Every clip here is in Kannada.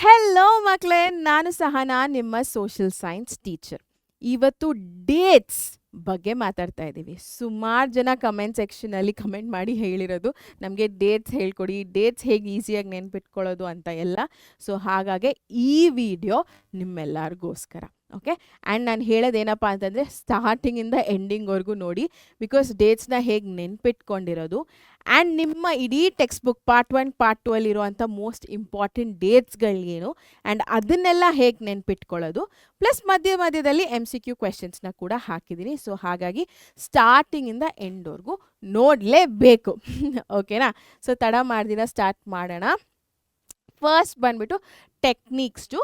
ಹೆಲೋ ಮಕ್ಕಳೇ, ನಾನು ಸಹನಾ, ನಿಮ್ಮ ಸೋಷಿಯಲ್ ಸೈನ್ಸ್ ಟೀಚರ್. ಇವತ್ತು ಡೇಟ್ಸ್ ಬಗ್ಗೆ ಮಾತಾಡ್ತಾ ಇದ್ದೀವಿ. ಸುಮಾರು ಜನ ಕಮೆಂಟ್ ಸೆಕ್ಷನಲ್ಲಿ ಕಮೆಂಟ್ ಮಾಡಿ ಹೇಳಿರೋದು ನಮಗೆ ಡೇಟ್ಸ್ ಹೇಳ್ಕೊಡಿ, ಡೇಟ್ಸ್ ಹೇಗೆ ಈಸಿಯಾಗಿ ನೆನ್ಪಿಟ್ಕೊಳ್ಳೋದು ಅಂತ ಎಲ್ಲ. ಸೊ ಹಾಗಾಗಿ ಈ ವಿಡಿಯೋ ನಿಮ್ಮೆಲ್ಲರಿಗೋಸ್ಕರ. ಓಕೆ, ಆ್ಯಂಡ್ ನಾನು ಹೇಳೋದೇನಪ್ಪ ಅಂತಂದರೆ ಸ್ಟಾರ್ಟಿಂಗಿಂದ ಎಂಡಿಂಗ್ವರೆಗೂ ನೋಡಿ, ಬಿಕಾಸ್ ಡೇಟ್ಸ್ನ ಹೇಗೆ ನೆನ್ಪಿಟ್ಕೊಂಡಿರೋದು ಆ್ಯಂಡ್ ನಿಮ್ಮ ಇಡೀ ಟೆಕ್ಸ್ಟ್ ಬುಕ್ ಪಾರ್ಟ್ 1 ಪಾರ್ಟ್ 2 ಅಲ್ಲಿರುವಂಥ ಮೋಸ್ಟ್ ಇಂಪಾರ್ಟೆಂಟ್ ಡೇಟ್ಸ್ಗಳೇನು ಆ್ಯಂಡ್ ಅದನ್ನೆಲ್ಲ ಹೇಗೆ ನೆನ್ಪಿಟ್ಕೊಳ್ಳೋದು, ಪ್ಲಸ್ ಮಧ್ಯದಲ್ಲಿ MCQ ಕ್ವೆಶನ್ಸ್ನ ಕೂಡ ಹಾಕಿದ್ದೀನಿ. ಸೊ ಹಾಗಾಗಿ ಸ್ಟಾರ್ಟಿಂಗಿಂದ ಎಂಡ್ವರೆಗೂ ನೋಡಲೇಬೇಕು. ಓಕೆನಾ? ಸೊ ತಡ ಮಾಡ್ದಿನ ಸ್ಟಾರ್ಟ್ ಮಾಡೋಣ. ಫಸ್ಟ್ ಬಂದ್ಬಿಟ್ಟು ಟೆಕ್ನಿಕ್ಸ್ ಟು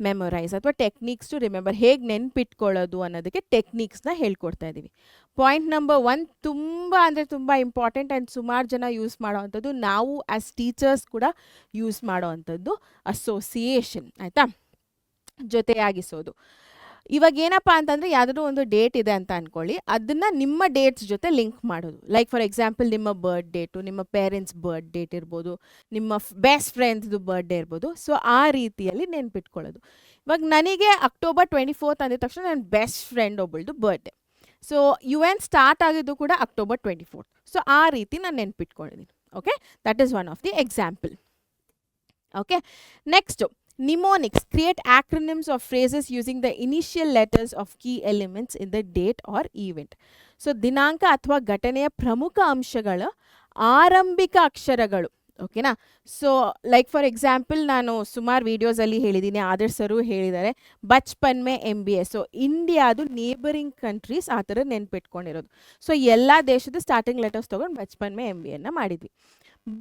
ಮೆಮೊರೈಸ್ ಅಥವಾ ಟೆಕ್ನಿಕ್ಸ್ ಟು ರಿಮೆಂಬರ್, ಹೇಗೆ ನೆನ್ಪಿಟ್ಕೊಳ್ಳೋದು ಅನ್ನೋದಕ್ಕೆ ಟೆಕ್ನಿಕ್ಸ್ನ ಹೇಳ್ಕೊಡ್ತಾ ಇದ್ದೀವಿ. ಪಾಯಿಂಟ್ ನಂಬರ್ 1 ತುಂಬ ಇಂಪಾರ್ಟೆಂಟ್ ಆ್ಯಂಡ್ ಸುಮಾರು ಜನ ಯೂಸ್ ಮಾಡೋ ಅಂಥದ್ದು, ನಾವು ಆ್ಯಸ್ ಟೀಚರ್ಸ್ ಕೂಡ ಯೂಸ್ ಮಾಡೋ ಅಂಥದ್ದು ಅಸೋಸಿಯೇಷನ್. ಆಯಿತಾ? ಜೊತೆಯಾಗಿಸೋದು. ಇವಾಗ ಏನಪ್ಪ ಅಂತಂದರೆ ಯಾವುದಾದ್ರೂ ಒಂದು ಡೇಟ್ ಇದೆ ಅಂತ ಅಂದ್ಕೊಳ್ಳಿ, ಅದನ್ನು ನಿಮ್ಮ ಡೇಟ್ಸ್ ಜೊತೆ ಲಿಂಕ್ ಮಾಡೋದು. ಲೈಕ್ ಫಾರ್ ಎಕ್ಸಾಂಪಲ್ ನಿಮ್ಮ ಬರ್ತ್ ಡೇಟು, ನಿಮ್ಮ ಪೇರೆಂಟ್ಸ್ ಬರ್ತ್ ಡೇಟ್ ಇರ್ಬೋದು, ನಿಮ್ಮ ಬೆಸ್ಟ್ ಫ್ರೆಂಡ್ಸ್ದು ಬರ್ತ್ಡೇ ಇರ್ಬೋದು. ಸೊ ಆ ರೀತಿಯಲ್ಲಿ ನೆನ್ಪಿಟ್ಕೊಳ್ಳೋದು. ಇವಾಗ ನನಗೆ ಅಕ್ಟೋಬರ್ 24 ಅಂದಿದ ತಕ್ಷಣ ನನ್ನ ಬೆಸ್ಟ್ ಫ್ರೆಂಡ್ ಒಬ್ಬಳ್ದು ಬರ್ತ್ಡೇ. ಸೊ UN ಸ್ಟಾರ್ಟ್ ಆಗಿದ್ದು ಕೂಡ ಅಕ್ಟೋಬರ್ 24. ಸೊ ಆ ರೀತಿ ನಾನು ನೆನ್ಪಿಟ್ಕೊಂಡಿದ್ದೀನಿ. Okay, that is one of the example. Okay, next mnemonics. Create acronyms of phrases using the initial letters of key elements in the date or event. So ದಿನಾಂಕ ಅಥವಾ ಘಟನೆಯ ಪ್ರಮುಖ ಅಂಶಗಳ ಆರಂಭಿಕ ಅಕ್ಷರಗಳು. ಓಕೆನಾ? ಸೊ ಲೈಕ್ ಫಾರ್ ಎಕ್ಸಾಂಪಲ್ ನಾನು ಸುಮಾರು ವೀಡಿಯೋಸಲ್ಲಿ ಹೇಳಿದ್ದೀನಿ, ಆದರ್ಶ್ ಸರು ಹೇಳಿದ್ದಾರೆ ಬಚ್ಪನ್ ಮೇ MBA. ಸೊ ಇಂಡಿಯಾದು ನೇಬರಿಂಗ್ ಕಂಟ್ರೀಸ್ ಆ ಥರ ನೆನ್ಪಿಟ್ಕೊಂಡಿರೋದು. ಸೊ ಎಲ್ಲ ದೇಶದ ಸ್ಟಾರ್ಟಿಂಗ್ ಲೆಟರ್ಸ್ ತೊಗೊಂಡು ಬಚ್ಪನ್ ಮೇ MBAನ ಮಾಡಿದ್ವಿ.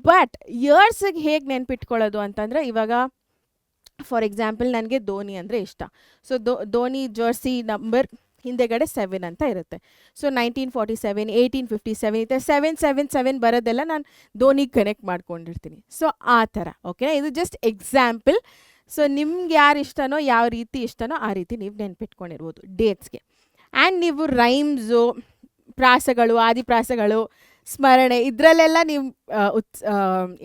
ಬಟ್ ಇಯರ್ಸಿಗೆ ಹೇಗೆ ನೆನ್ಪಿಟ್ಕೊಳ್ಳೋದು ಅಂತಂದರೆ, ಇವಾಗ ಫಾರ್ ಎಕ್ಸಾಂಪಲ್ ನನಗೆ ಧೋನಿ ಅಂದರೆ ಇಷ್ಟ. ಸೊ ಧೋನಿ ಜರ್ಸಿ ನಂಬರ್ ಹಿಂದೆಗಡೆ 7 ಅಂತ ಇರುತ್ತೆ. ಸೊ 1947, 1857 ಇದೆ, 777 ಬರೋದೆಲ್ಲ ನಾನು ಧೋನಿಗೆ ಕನೆಕ್ಟ್ ಮಾಡ್ಕೊಂಡಿರ್ತೀನಿ. ಸೊ ಆ ಥರ. ಓಕೆ, ಇದು ಜಸ್ಟ್ ಎಕ್ಸಾಂಪಲ್. ಸೊ ನಿಮ್ಗೆ ಯಾರು ಇಷ್ಟನೋ, ಯಾವ ರೀತಿ ಇಷ್ಟನೋ ಆ ರೀತಿ ನೀವು ನೆನ್ಪಿಟ್ಕೊಂಡಿರ್ಬೋದು ಡೇಟ್ಸ್ಗೆ. ಆ್ಯಂಡ್ ನೀವು ರೈಮ್ಸು, ಪ್ರಾಸಗಳು, ಆದಿಪ್ರಾಸಗಳು, ಸ್ಮರಣೆ ಇದರಲ್ಲೆಲ್ಲ ನೀವು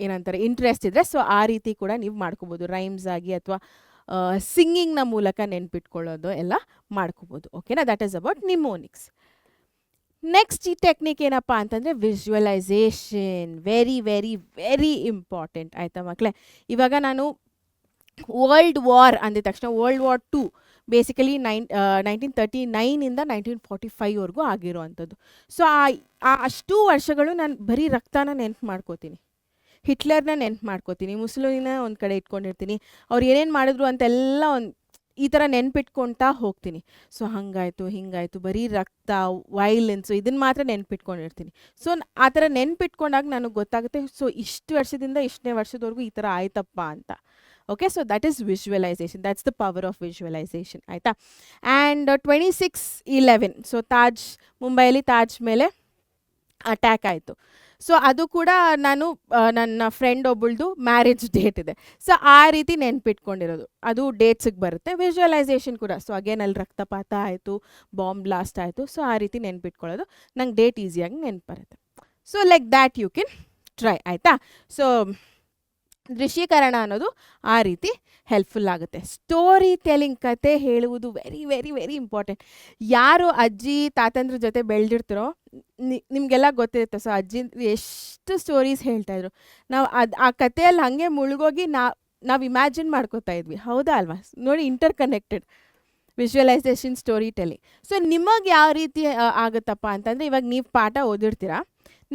ಏನಂತಾರೆ ಇಂಟ್ರೆಸ್ಟ್ ಇದ್ದರೆ, ಸೊ ಆ ರೀತಿ ಕೂಡ ನೀವು ಮಾಡ್ಕೋಬೋದು. ರೈಮ್ಸ್ ಆಗಿ ಅಥವಾ ಸಿಂಗಿಂಗ್ನ ಮೂಲಕ ನೆನ್ಪಿಟ್ಕೊಳ್ಳೋದು ಎಲ್ಲ ಮಾಡ್ಕೋಬೋದು. ಓಕೆನಾ? That is about mnemonics. Next ಈ ಟೆಕ್ನಿಕ್ ಏನಪ್ಪ ಅಂತಂದರೆ visualisation. Very very very important. ಆಯಿತಾ ಮಕ್ಕಳೇ? ಇವಾಗ ನಾನು ವರ್ಲ್ಡ್ ವಾರ್ ಅಂದಿದ ತಕ್ಷಣ ವರ್ಲ್ಡ್ ವಾರ್ 2 ಬೇಸಿಕಲಿ 1939ಇಂದ 1945ವರೆಗೂ ಆಗಿರೋ ಅಂಥದ್ದು. ಸೊ ಅಷ್ಟು ವರ್ಷಗಳು ನಾನು ಬರೀ ರಕ್ತನ ನೆನ್ಪು ಮಾಡ್ಕೋತೀನಿ, ಹಿಟ್ಲರ್ನ ನೆನ್ಪು ಮಾಡ್ಕೋತೀನಿ, ಮುಸ್ಲಿಮ್ನ ಒಂದು ಕಡೆ ಇಟ್ಕೊಂಡಿರ್ತೀನಿ, ಅವ್ರು ಏನೇನು ಮಾಡಿದ್ರು ಅಂತೆಲ್ಲ ಈ ಥರ ನೆನ್ಪಿಟ್ಕೊಳ್ತಾ ಹೋಗ್ತೀನಿ. ಸೊ ಹಾಗಾಯಿತು ಹಿಂಗಾಯಿತು, ಬರೀ ರಕ್ತ, ವೈಲೆನ್ಸು ಇದನ್ನು ಮಾತ್ರ ನೆನ್ಪಿಟ್ಕೊಂಡಿರ್ತೀನಿ. ಸೊ ಆ ಥರ ನೆನ್ಪಿಟ್ಕೊಂಡಾಗ ನನಗೆ ಗೊತ್ತಾಗುತ್ತೆ, ಸೊ ಇಷ್ಟು ವರ್ಷದಿಂದ ಇಷ್ಟನೇ ವರ್ಷದವರೆಗೂ ಈ ಥರ ಆಯ್ತಪ್ಪ ಅಂತ. Okay, so that is visualisation. That's the power of visualisation. ಆಯಿತಾ? ಆ್ಯಂಡ್ 26/11, ಸೊ ಮುಂಬೈಯಲ್ಲಿ ತಾಜ್ ಮೇಲೆ ಅಟ್ಯಾಕ್ ಆಯಿತು. ಸೊ ಅದು ಕೂಡ ನಾನು ನನ್ನ ಫ್ರೆಂಡ್ ಒಬ್ಬಳ್ದು ಮ್ಯಾರೇಜ್ ಡೇಟ್ ಇದೆ. ಸೊ ಆ ರೀತಿ ನೆನ್ಪಿಟ್ಕೊಂಡಿರೋದು, ಅದು ಡೇಟ್ಸಿಗೆ ಬರುತ್ತೆ. ವಿಜುವಲೈಸೇಷನ್ ಕೂಡ. ಸೊ ಅಗೇನ್ ಅಲ್ಲಿ ರಕ್ತಪಾತ ಆಯಿತು, ಬಾಂಬ್ ಬ್ಲಾಸ್ಟ್ ಆಯಿತು. ಸೊ ಆ ರೀತಿ ನೆನ್ಪಿಟ್ಕೊಳ್ಳೋದು, ನಂಗೆ ಡೇಟ್ ಈಸಿಯಾಗಿ ನೆನ್ಪು ಬರುತ್ತೆ. So like that you can try. ಆಯಿತಾ? ಸೊ ದೃಶ್ಯೀಕರಣ ಅನ್ನೋದು ಆ ರೀತಿ ಹೆಲ್ಪ್ಫುಲ್ ಆಗುತ್ತೆ. ಸ್ಟೋರಿ ಟೆಲ್ಲಿಂಗ್, ಕತೆ ಹೇಳುವುದು ವೆರಿ ವೆರಿ ವೆರಿ ಇಂಪಾರ್ಟೆಂಟ್. ಯಾರು ಅಜ್ಜಿ ತಾತಂದ್ರ ಜೊತೆ ಬೆಳೆದಿರ್ತಿರೋ ನಿಮಗೆಲ್ಲ ಗೊತ್ತಿರುತ್ತೆ. ಸೊ ಅಜ್ಜಿ ಎಷ್ಟು ಸ್ಟೋರೀಸ್ ಹೇಳ್ತಾಯಿದ್ರು, ನಾವು ಆ ಕಥೆಯಲ್ಲಿ ಹಾಗೆ ಮುಳುಗೋಗಿ ನಾವು ಇಮ್ಯಾಜಿನ್ ಮಾಡ್ಕೋತಾ ಇದ್ವಿ. ಹೌದಾ ಅಲ್ವಾ? ನೋಡಿ, inter connected visualisation, story telling. So ನಿಮಗೆ ಯಾವ ರೀತಿ ಆಗುತ್ತಪ್ಪ ಅಂತಂದರೆ, ಇವಾಗ ನೀವು ಪಾಠ ಓದಿರ್ತೀರಾ,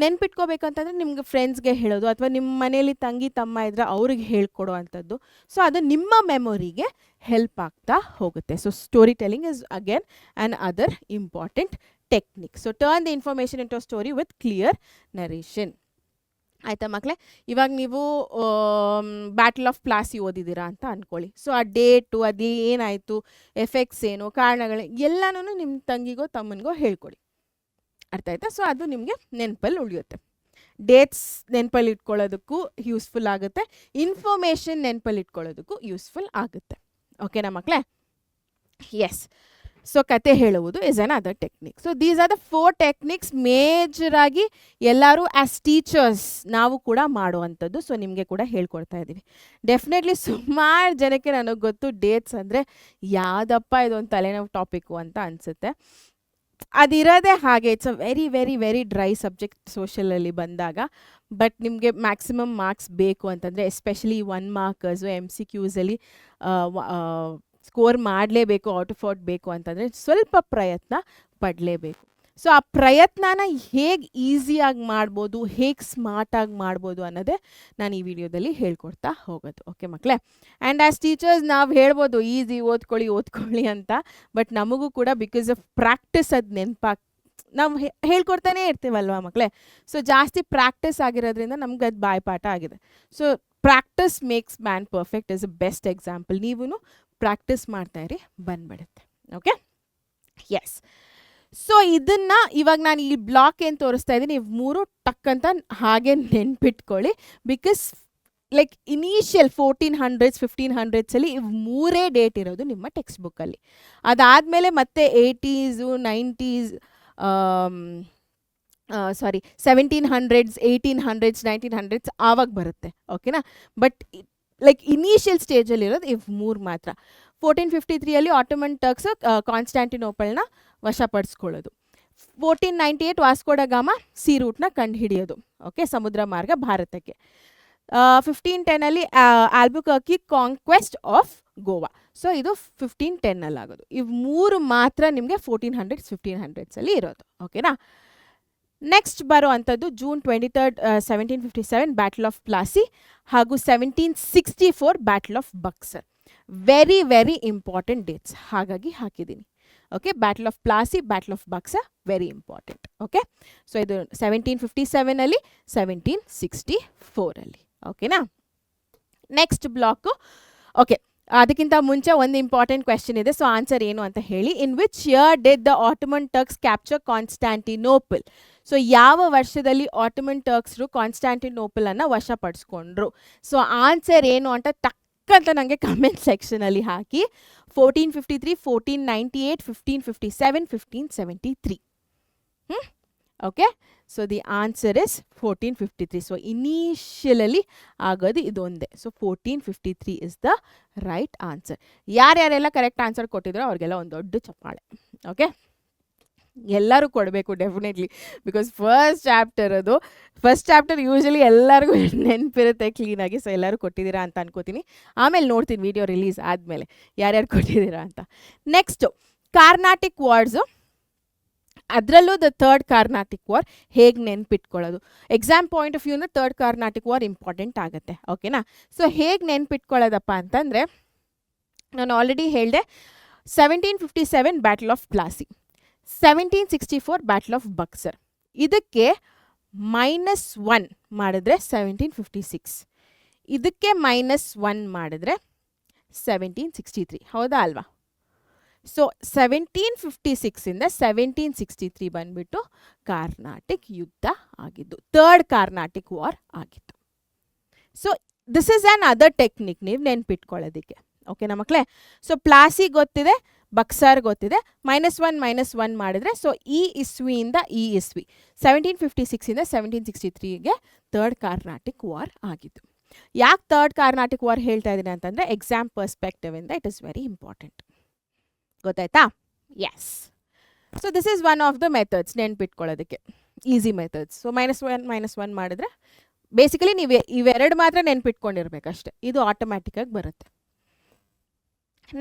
ನೆನ್ಪಿಟ್ಕೋಬೇಕಂತಂದರೆ ನಿಮ್ಗೆ ಫ್ರೆಂಡ್ಸ್ಗೆ ಹೇಳೋದು ಅಥವಾ ನಿಮ್ಮ ಮನೇಲಿ ತಂಗಿ ತಮ್ಮ ಇದ್ದರೆ ಅವ್ರಿಗೆ ಹೇಳ್ಕೊಡೋ ಅಂಥದ್ದು. ಸೊ ಅದು ನಿಮ್ಮ ಮೆಮೊರಿಗೆ ಹೆಲ್ಪ್ ಆಗ್ತಾ ಹೋಗುತ್ತೆ. So story telling is again an other important technique. So turn the information into story with clear narration. ಆಯಿತಾ ಮಕ್ಕಳೇ? ಇವಾಗ ನೀವು ಬ್ಯಾಟಲ್ ಆಫ್ ಪ್ಲಾಸಿ ಓದಿದ್ದೀರಾ ಅಂತ ಅಂದ್ಕೊಳ್ಳಿ. ಸೊ ಆ ಡೇಟು, ಅದು ಏನಾಯಿತು, ಎಫೆಕ್ಟ್ಸ್ ಏನು, ಕಾರಣಗಳು ಎಲ್ಲನೂ ನಿಮ್ಮ ತಂಗಿಗೋ ತಮ್ಮನಿಗೋ ಹೇಳ್ಕೊಡಿ. ಅರ್ಥ ಆಯ್ತಾ? ಸೊ ಅದು ನಿಮಗೆ ನೆನಪಲ್ಲಿ ಉಳಿಯುತ್ತೆ. ಡೇಟ್ಸ್ ನೆನಪಲ್ಲಿ ಇಟ್ಕೊಳ್ಳೋದಕ್ಕೂ ಯೂಸ್ಫುಲ್ ಆಗುತ್ತೆ, ಇನ್ಫಾರ್ಮೇಷನ್ ನೆನಪಲ್ಲಿ ಇಟ್ಕೊಳ್ಳೋದಕ್ಕೂ ಯೂಸ್ಫುಲ್ ಆಗುತ್ತೆ. ಓಕೆನಾ ಮಕ್ಕಳೇ? ಎಸ್. ಸೊ ಕತೆ ಹೇಳುವುದು is an other technique. So these are the 4 techniques major ಆಗಿ ಎಲ್ಲರೂ ಆಸ್ ಟೀಚರ್ಸ್ ನಾವು ಕೂಡ ಮಾಡುವಂಥದ್ದು. ಸೊ ನಿಮಗೆ ಕೂಡ ಹೇಳ್ಕೊಡ್ತಾ ಇದ್ದೀವಿ. ಡೆಫಿನೆಟ್ಲಿ ಸುಮಾರು ಜನಕ್ಕೆ ನನಗೆ ಗೊತ್ತು ಡೇಟ್ಸ್ ಅಂದರೆ ಯಾವುದಪ್ಪ ಇದೊಂದು ತಲೆನೋವು ಟಾಪಿಕ್ಕು ಅಂತ ಅನಿಸುತ್ತೆ. ಅದಿರೋದೇ ಹಾಗೆ. It's a very very very dry subject ಸೋಷಿಯಲಲ್ಲಿ ಬಂದಾಗ. ಬಟ್ ನಿಮಗೆ ಮ್ಯಾಕ್ಸಿಮಮ್ ಮಾರ್ಕ್ಸ್ ಬೇಕು ಅಂತಂದರೆ ಎಸ್ಪೆಷಲಿ 1 ಮಾರ್ಕರ್ಸು MCQಸಲ್ಲಿ ಸ್ಕೋರ್ ಮಾಡಲೇಬೇಕು, ಔಟ್ ಆಫ್ ಔಟ್ ಬೇಕು ಅಂತಂದರೆ ಸ್ವಲ್ಪ ಪ್ರಯತ್ನ ಪಡಲೇಬೇಕು. ಸೊ ಆ ಪ್ರಯತ್ನನ ಹೇಗೆ ಈಸಿಯಾಗಿ ಮಾಡ್ಬೋದು, ಹೇಗೆ ಸ್ಮಾರ್ಟಾಗಿ ಮಾಡ್ಬೋದು ಅನ್ನೋದೇ ನಾನು ಈ ವಿಡಿಯೋದಲ್ಲಿ ಹೇಳ್ಕೊಡ್ತಾ ಹೋಗೋದು. ಓಕೆ ಮಕ್ಕಳೇ? ಆ್ಯಂಡ್ ಆ್ಯಸ್ ಟೀಚರ್ಸ್ ನಾವು ಹೇಳ್ಬೋದು ಈಸಿ ಓದ್ಕೊಳ್ಳಿ ಅಂತ. ಬಟ್ ನಮಗೂ ಕೂಡ ಬಿಕಾಸ್ ಆಫ್ ಪ್ರಾಕ್ಟೀಸ್ ಅದು ನಾವು ಹೇಳ್ಕೊಡ್ತಾನೆ ಇರ್ತೀವಲ್ವ ಮಕ್ಕಳೇ. ಸೊ ಜಾಸ್ತಿ ಪ್ರಾಕ್ಟೀಸ್ ಆಗಿರೋದ್ರಿಂದ ನಮ್ಗೆ ಅದು ಬಾಯ್ಪಾಠ ಆಗಿದೆ. So practice makes man perfect is a best example. ನೀವೂ ಪ್ರಾಕ್ಟೀಸ್ ಮಾಡ್ತಾಯಿರಿ, ಬಂದ್ಬಿಡುತ್ತೆ. Okay, S. ಸೊ ಇದನ್ನು ಇವಾಗ ನಾನು ಈ ಬ್ಲಾಕ್ ಏನು ತೋರಿಸ್ತಾ ಇದ್ದೀನಿ, ನೀವು 3 ಟಕ್ ಅಂತ ಹಾಗೆ ನೆನ್ಪಿಟ್ಕೊಳ್ಳಿ. ಬಿಕಾಸ್ ಲೈಕ್ ಇನಿಷಿಯಲ್ 1400s 1500ಸಲ್ಲಿ ಇವು 3 ಡೇಟ್ ಇರೋದು ನಿಮ್ಮ ಟೆಕ್ಸ್ಟ್ ಬುಕ್ಕಲ್ಲಿ. ಅದಾದಮೇಲೆ ಮತ್ತೆ 80s 90s 1700s 1800s 1900s ಆವಾಗ ಬರುತ್ತೆ. ಓಕೆನಾ? ಬಟ್ ಲೈಕ್ ಇನಿಷಿಯಲ್ ಸ್ಟೇಜಲ್ಲಿರೋದು ಇವು 3 ಮಾತ್ರ. 1453 ಆಟೋಮನ್ ಟರ್ಕ್ಸ್ ಕಾನ್ಸ್ಟ್ಯಾಂಟಿನೋಪಲ್ನ ವಶಪಡಿಸ್ಕೊಳ್ಳೋದು. 1498 ವಾಸ್ಕೋ ಡ ಗಾಮ ಸಿ ರೂಟ್ನ ಕಂಡುಹಿಡಿಯೋದು. ಓಕೆ, ಸಮುದ್ರ ಮಾರ್ಗ ಭಾರತಕ್ಕೆ. 1510 ಆಲ್ಬುಕರ್ಕಿ ಕಾಂಕ್ವೆಸ್ಟ್ ಆಫ್ ಗೋವಾ. ಸೊ ಇದು 1510 ಆಗೋದು. ಇವು 3 ಮಾತ್ರ ನಿಮಗೆ 1400s 1500ಸಲ್ಲಿ ಇರೋದು. ಓಕೆನಾ? ನೆಕ್ಸ್ಟ್ ಬರೋ ಅಂಥದ್ದು ಜೂನ್ 23 1757 ಬ್ಯಾಟಲ್ ಆಫ್ ಪ್ಲಾಸಿ ಹಾಗೂ 1764 battle of Buxar. Very very important dates, ಹಾಗಾಗಿ ಹಾಕಿದ್ದೀನಿ. Okay, battle of Plassey, battle of Buxar very important. Okay, so ಇದು 1757 1764. ಓಕೆನಾ? Next block. ಓಕೆ, ಅದಕ್ಕಿಂತ ಮುಂಚೆ ಒಂದು ಇಂಪಾರ್ಟೆಂಟ್ ಕ್ವೆಶ್ಚನ್ ಇದೆ. ಸೊ ಆನ್ಸರ್ ಏನು ಅಂತ ಹೇಳಿ. In which year did the Ottoman Turks capture Constantinople? So ಯಾವ ವರ್ಷದಲ್ಲಿ ಆಟೋಮನ್ ಟರ್ಕ್ಸ್ರು ಕಾನ್ಸ್ಟ್ಯಾಂಟಿನೋಪಲನ್ನು ವಶಪಡಿಸ್ಕೊಂಡ್ರು? ಸೊ ಆನ್ಸರ್ ಏನು ಅಂತ ಟಕ್ಕಂತ ನನಗೆ ಕಮೆಂಟ್ ಸೆಕ್ಷನಲ್ಲಿ ಹಾಕಿ. 1453 1498 1557 1573. Okay, so the answer is 1453. So ಇನಿಷಿಯಲಲ್ಲಿ ಆಗೋದು ಇದೊಂದೇ. So 1453 is the right answer. ಯಾರ್ಯಾರೆಲ್ಲ ಕರೆಕ್ಟ್ ಆನ್ಸರ್ ಕೊಟ್ಟಿದ್ರೋ ಅವ್ರಿಗೆಲ್ಲ ಒಂದು ದೊಡ್ಡ ಚಪ್ಪಾಳೆ. ಓಕೆ, ಎಲ್ಲರೂ ಕೊಡಬೇಕು definitely. Because first chapter usually ಎಲ್ಲರಿಗೂ ನೆನಪಿರುತ್ತೆ ಕ್ಲೀನಾಗಿ. ಸೊ ಎಲ್ಲರೂ ಕೊಟ್ಟಿದ್ದೀರಾ ಅಂತ ಅನ್ಕೋತೀನಿ. ಆಮೇಲೆ ನೋಡ್ತೀನಿ ವಿಡಿಯೋ ರಿಲೀಸ್ ಆದಮೇಲೆ ಯಾರ್ಯಾರು ಕೊಟ್ಟಿದ್ದೀರಾ ಅಂತ. Next Carnatic wars. ಅದರಲ್ಲೂ ದ 3rd ಕಾರ್ನಾಟಿಕ್ ವಾರ್ ಹೇಗೆ ನೆನ್ಪಿಟ್ಕೊಳ್ಳೋದು? ಎಕ್ಸಾಮ್ ಪಾಯಿಂಟ್ ಆಫ್ ವ್ಯೂನ 3rd ಕಾರ್ನಾಟಿಕ್ ವಾರ್ ಇಂಪಾರ್ಟೆಂಟ್ ಆಗುತ್ತೆ. ಓಕೆನಾ? ಸೊ ಹೇಗೆ ನೆನ್ಪಿಟ್ಕೊಳ್ಳೋದಪ್ಪ ಅಂತಂದರೆ, ನಾನು ಆಲ್ರೆಡಿ ಹೇಳಿದೆ 1757 battle of Plassey, 1764 battle of Buxar. ಇದಕ್ಕೆ -1 ಮಾಡಿದ್ರೆ 1756, ಇದಕ್ಕೆ -1 ಮಾಡಿದ್ರೆ 1763. ಹೌದಾ ಅಲ್ವಾ? ಸೊ 1756 1763 ಬಂದ್ಬಿಟ್ಟು ಕಾರ್ನಾಟಿಕ್ ಯುದ್ಧ ಆಗಿದ್ದು, 3rd ಕಾರ್ನಾಟಿಕ್ ವಾರ್ ಆಗಿತ್ತು. So this is another technique ನೀವು ನೆನ್ಪಿಟ್ಕೊಳ್ಳೋದಕ್ಕೆ. ಓಕೆನಾ ಮಕ್ಕಳೇ? ಸೊ ಪ್ಲಾಸಿ ಗೊತ್ತಿದೆ, ಬಕ್ಸಾರ್ ಗೊತ್ತಿದೆ. -1 ಮಾಡಿದ್ರೆ ಸೊ ಈ ಇಸ್ವಿಯಿಂದ ಈ ಇಸ್ವಿ 1756 1763ಗೆ 3rd ಕಾರ್ನಾಟಿಕ್ ವಾರ್ ಆಗಿತ್ತು. ಯಾಕೆ 3rd ಕಾರ್ನಾಟಿಕ್ ವಾರ್ ಹೇಳ್ತಾ ಇದ್ದೀನಿ ಅಂತಂದರೆ ಎಕ್ಸಾಮ್ ಪರ್ಸ್ಪೆಕ್ಟಿವ್ ಇಂದ ಇಟ್ ಇಸ್ ವೆರಿ ಇಂಪಾರ್ಟೆಂಟ್. ಗೊತ್ತಾಯ್ತಾ? Yes. So this is one of the methods ನೆನ್ಪಿಟ್ಕೊಳ್ಳೋದಕ್ಕೆ, ಈಸಿ ಮೆಥಡ್ಸ್. ಸೊ -1 ಮಾಡಿದ್ರೆ ಬೇಸಿಕಲಿ ನೀವು ಇವೆರಡು ಮಾತ್ರ ನೆನ್ಪಿಟ್ಕೊಂಡಿರ್ಬೇಕಷ್ಟೆ. ಇದು ಆಟೋಮ್ಯಾಟಿಕ್ಕಾಗಿ ಬರುತ್ತೆ.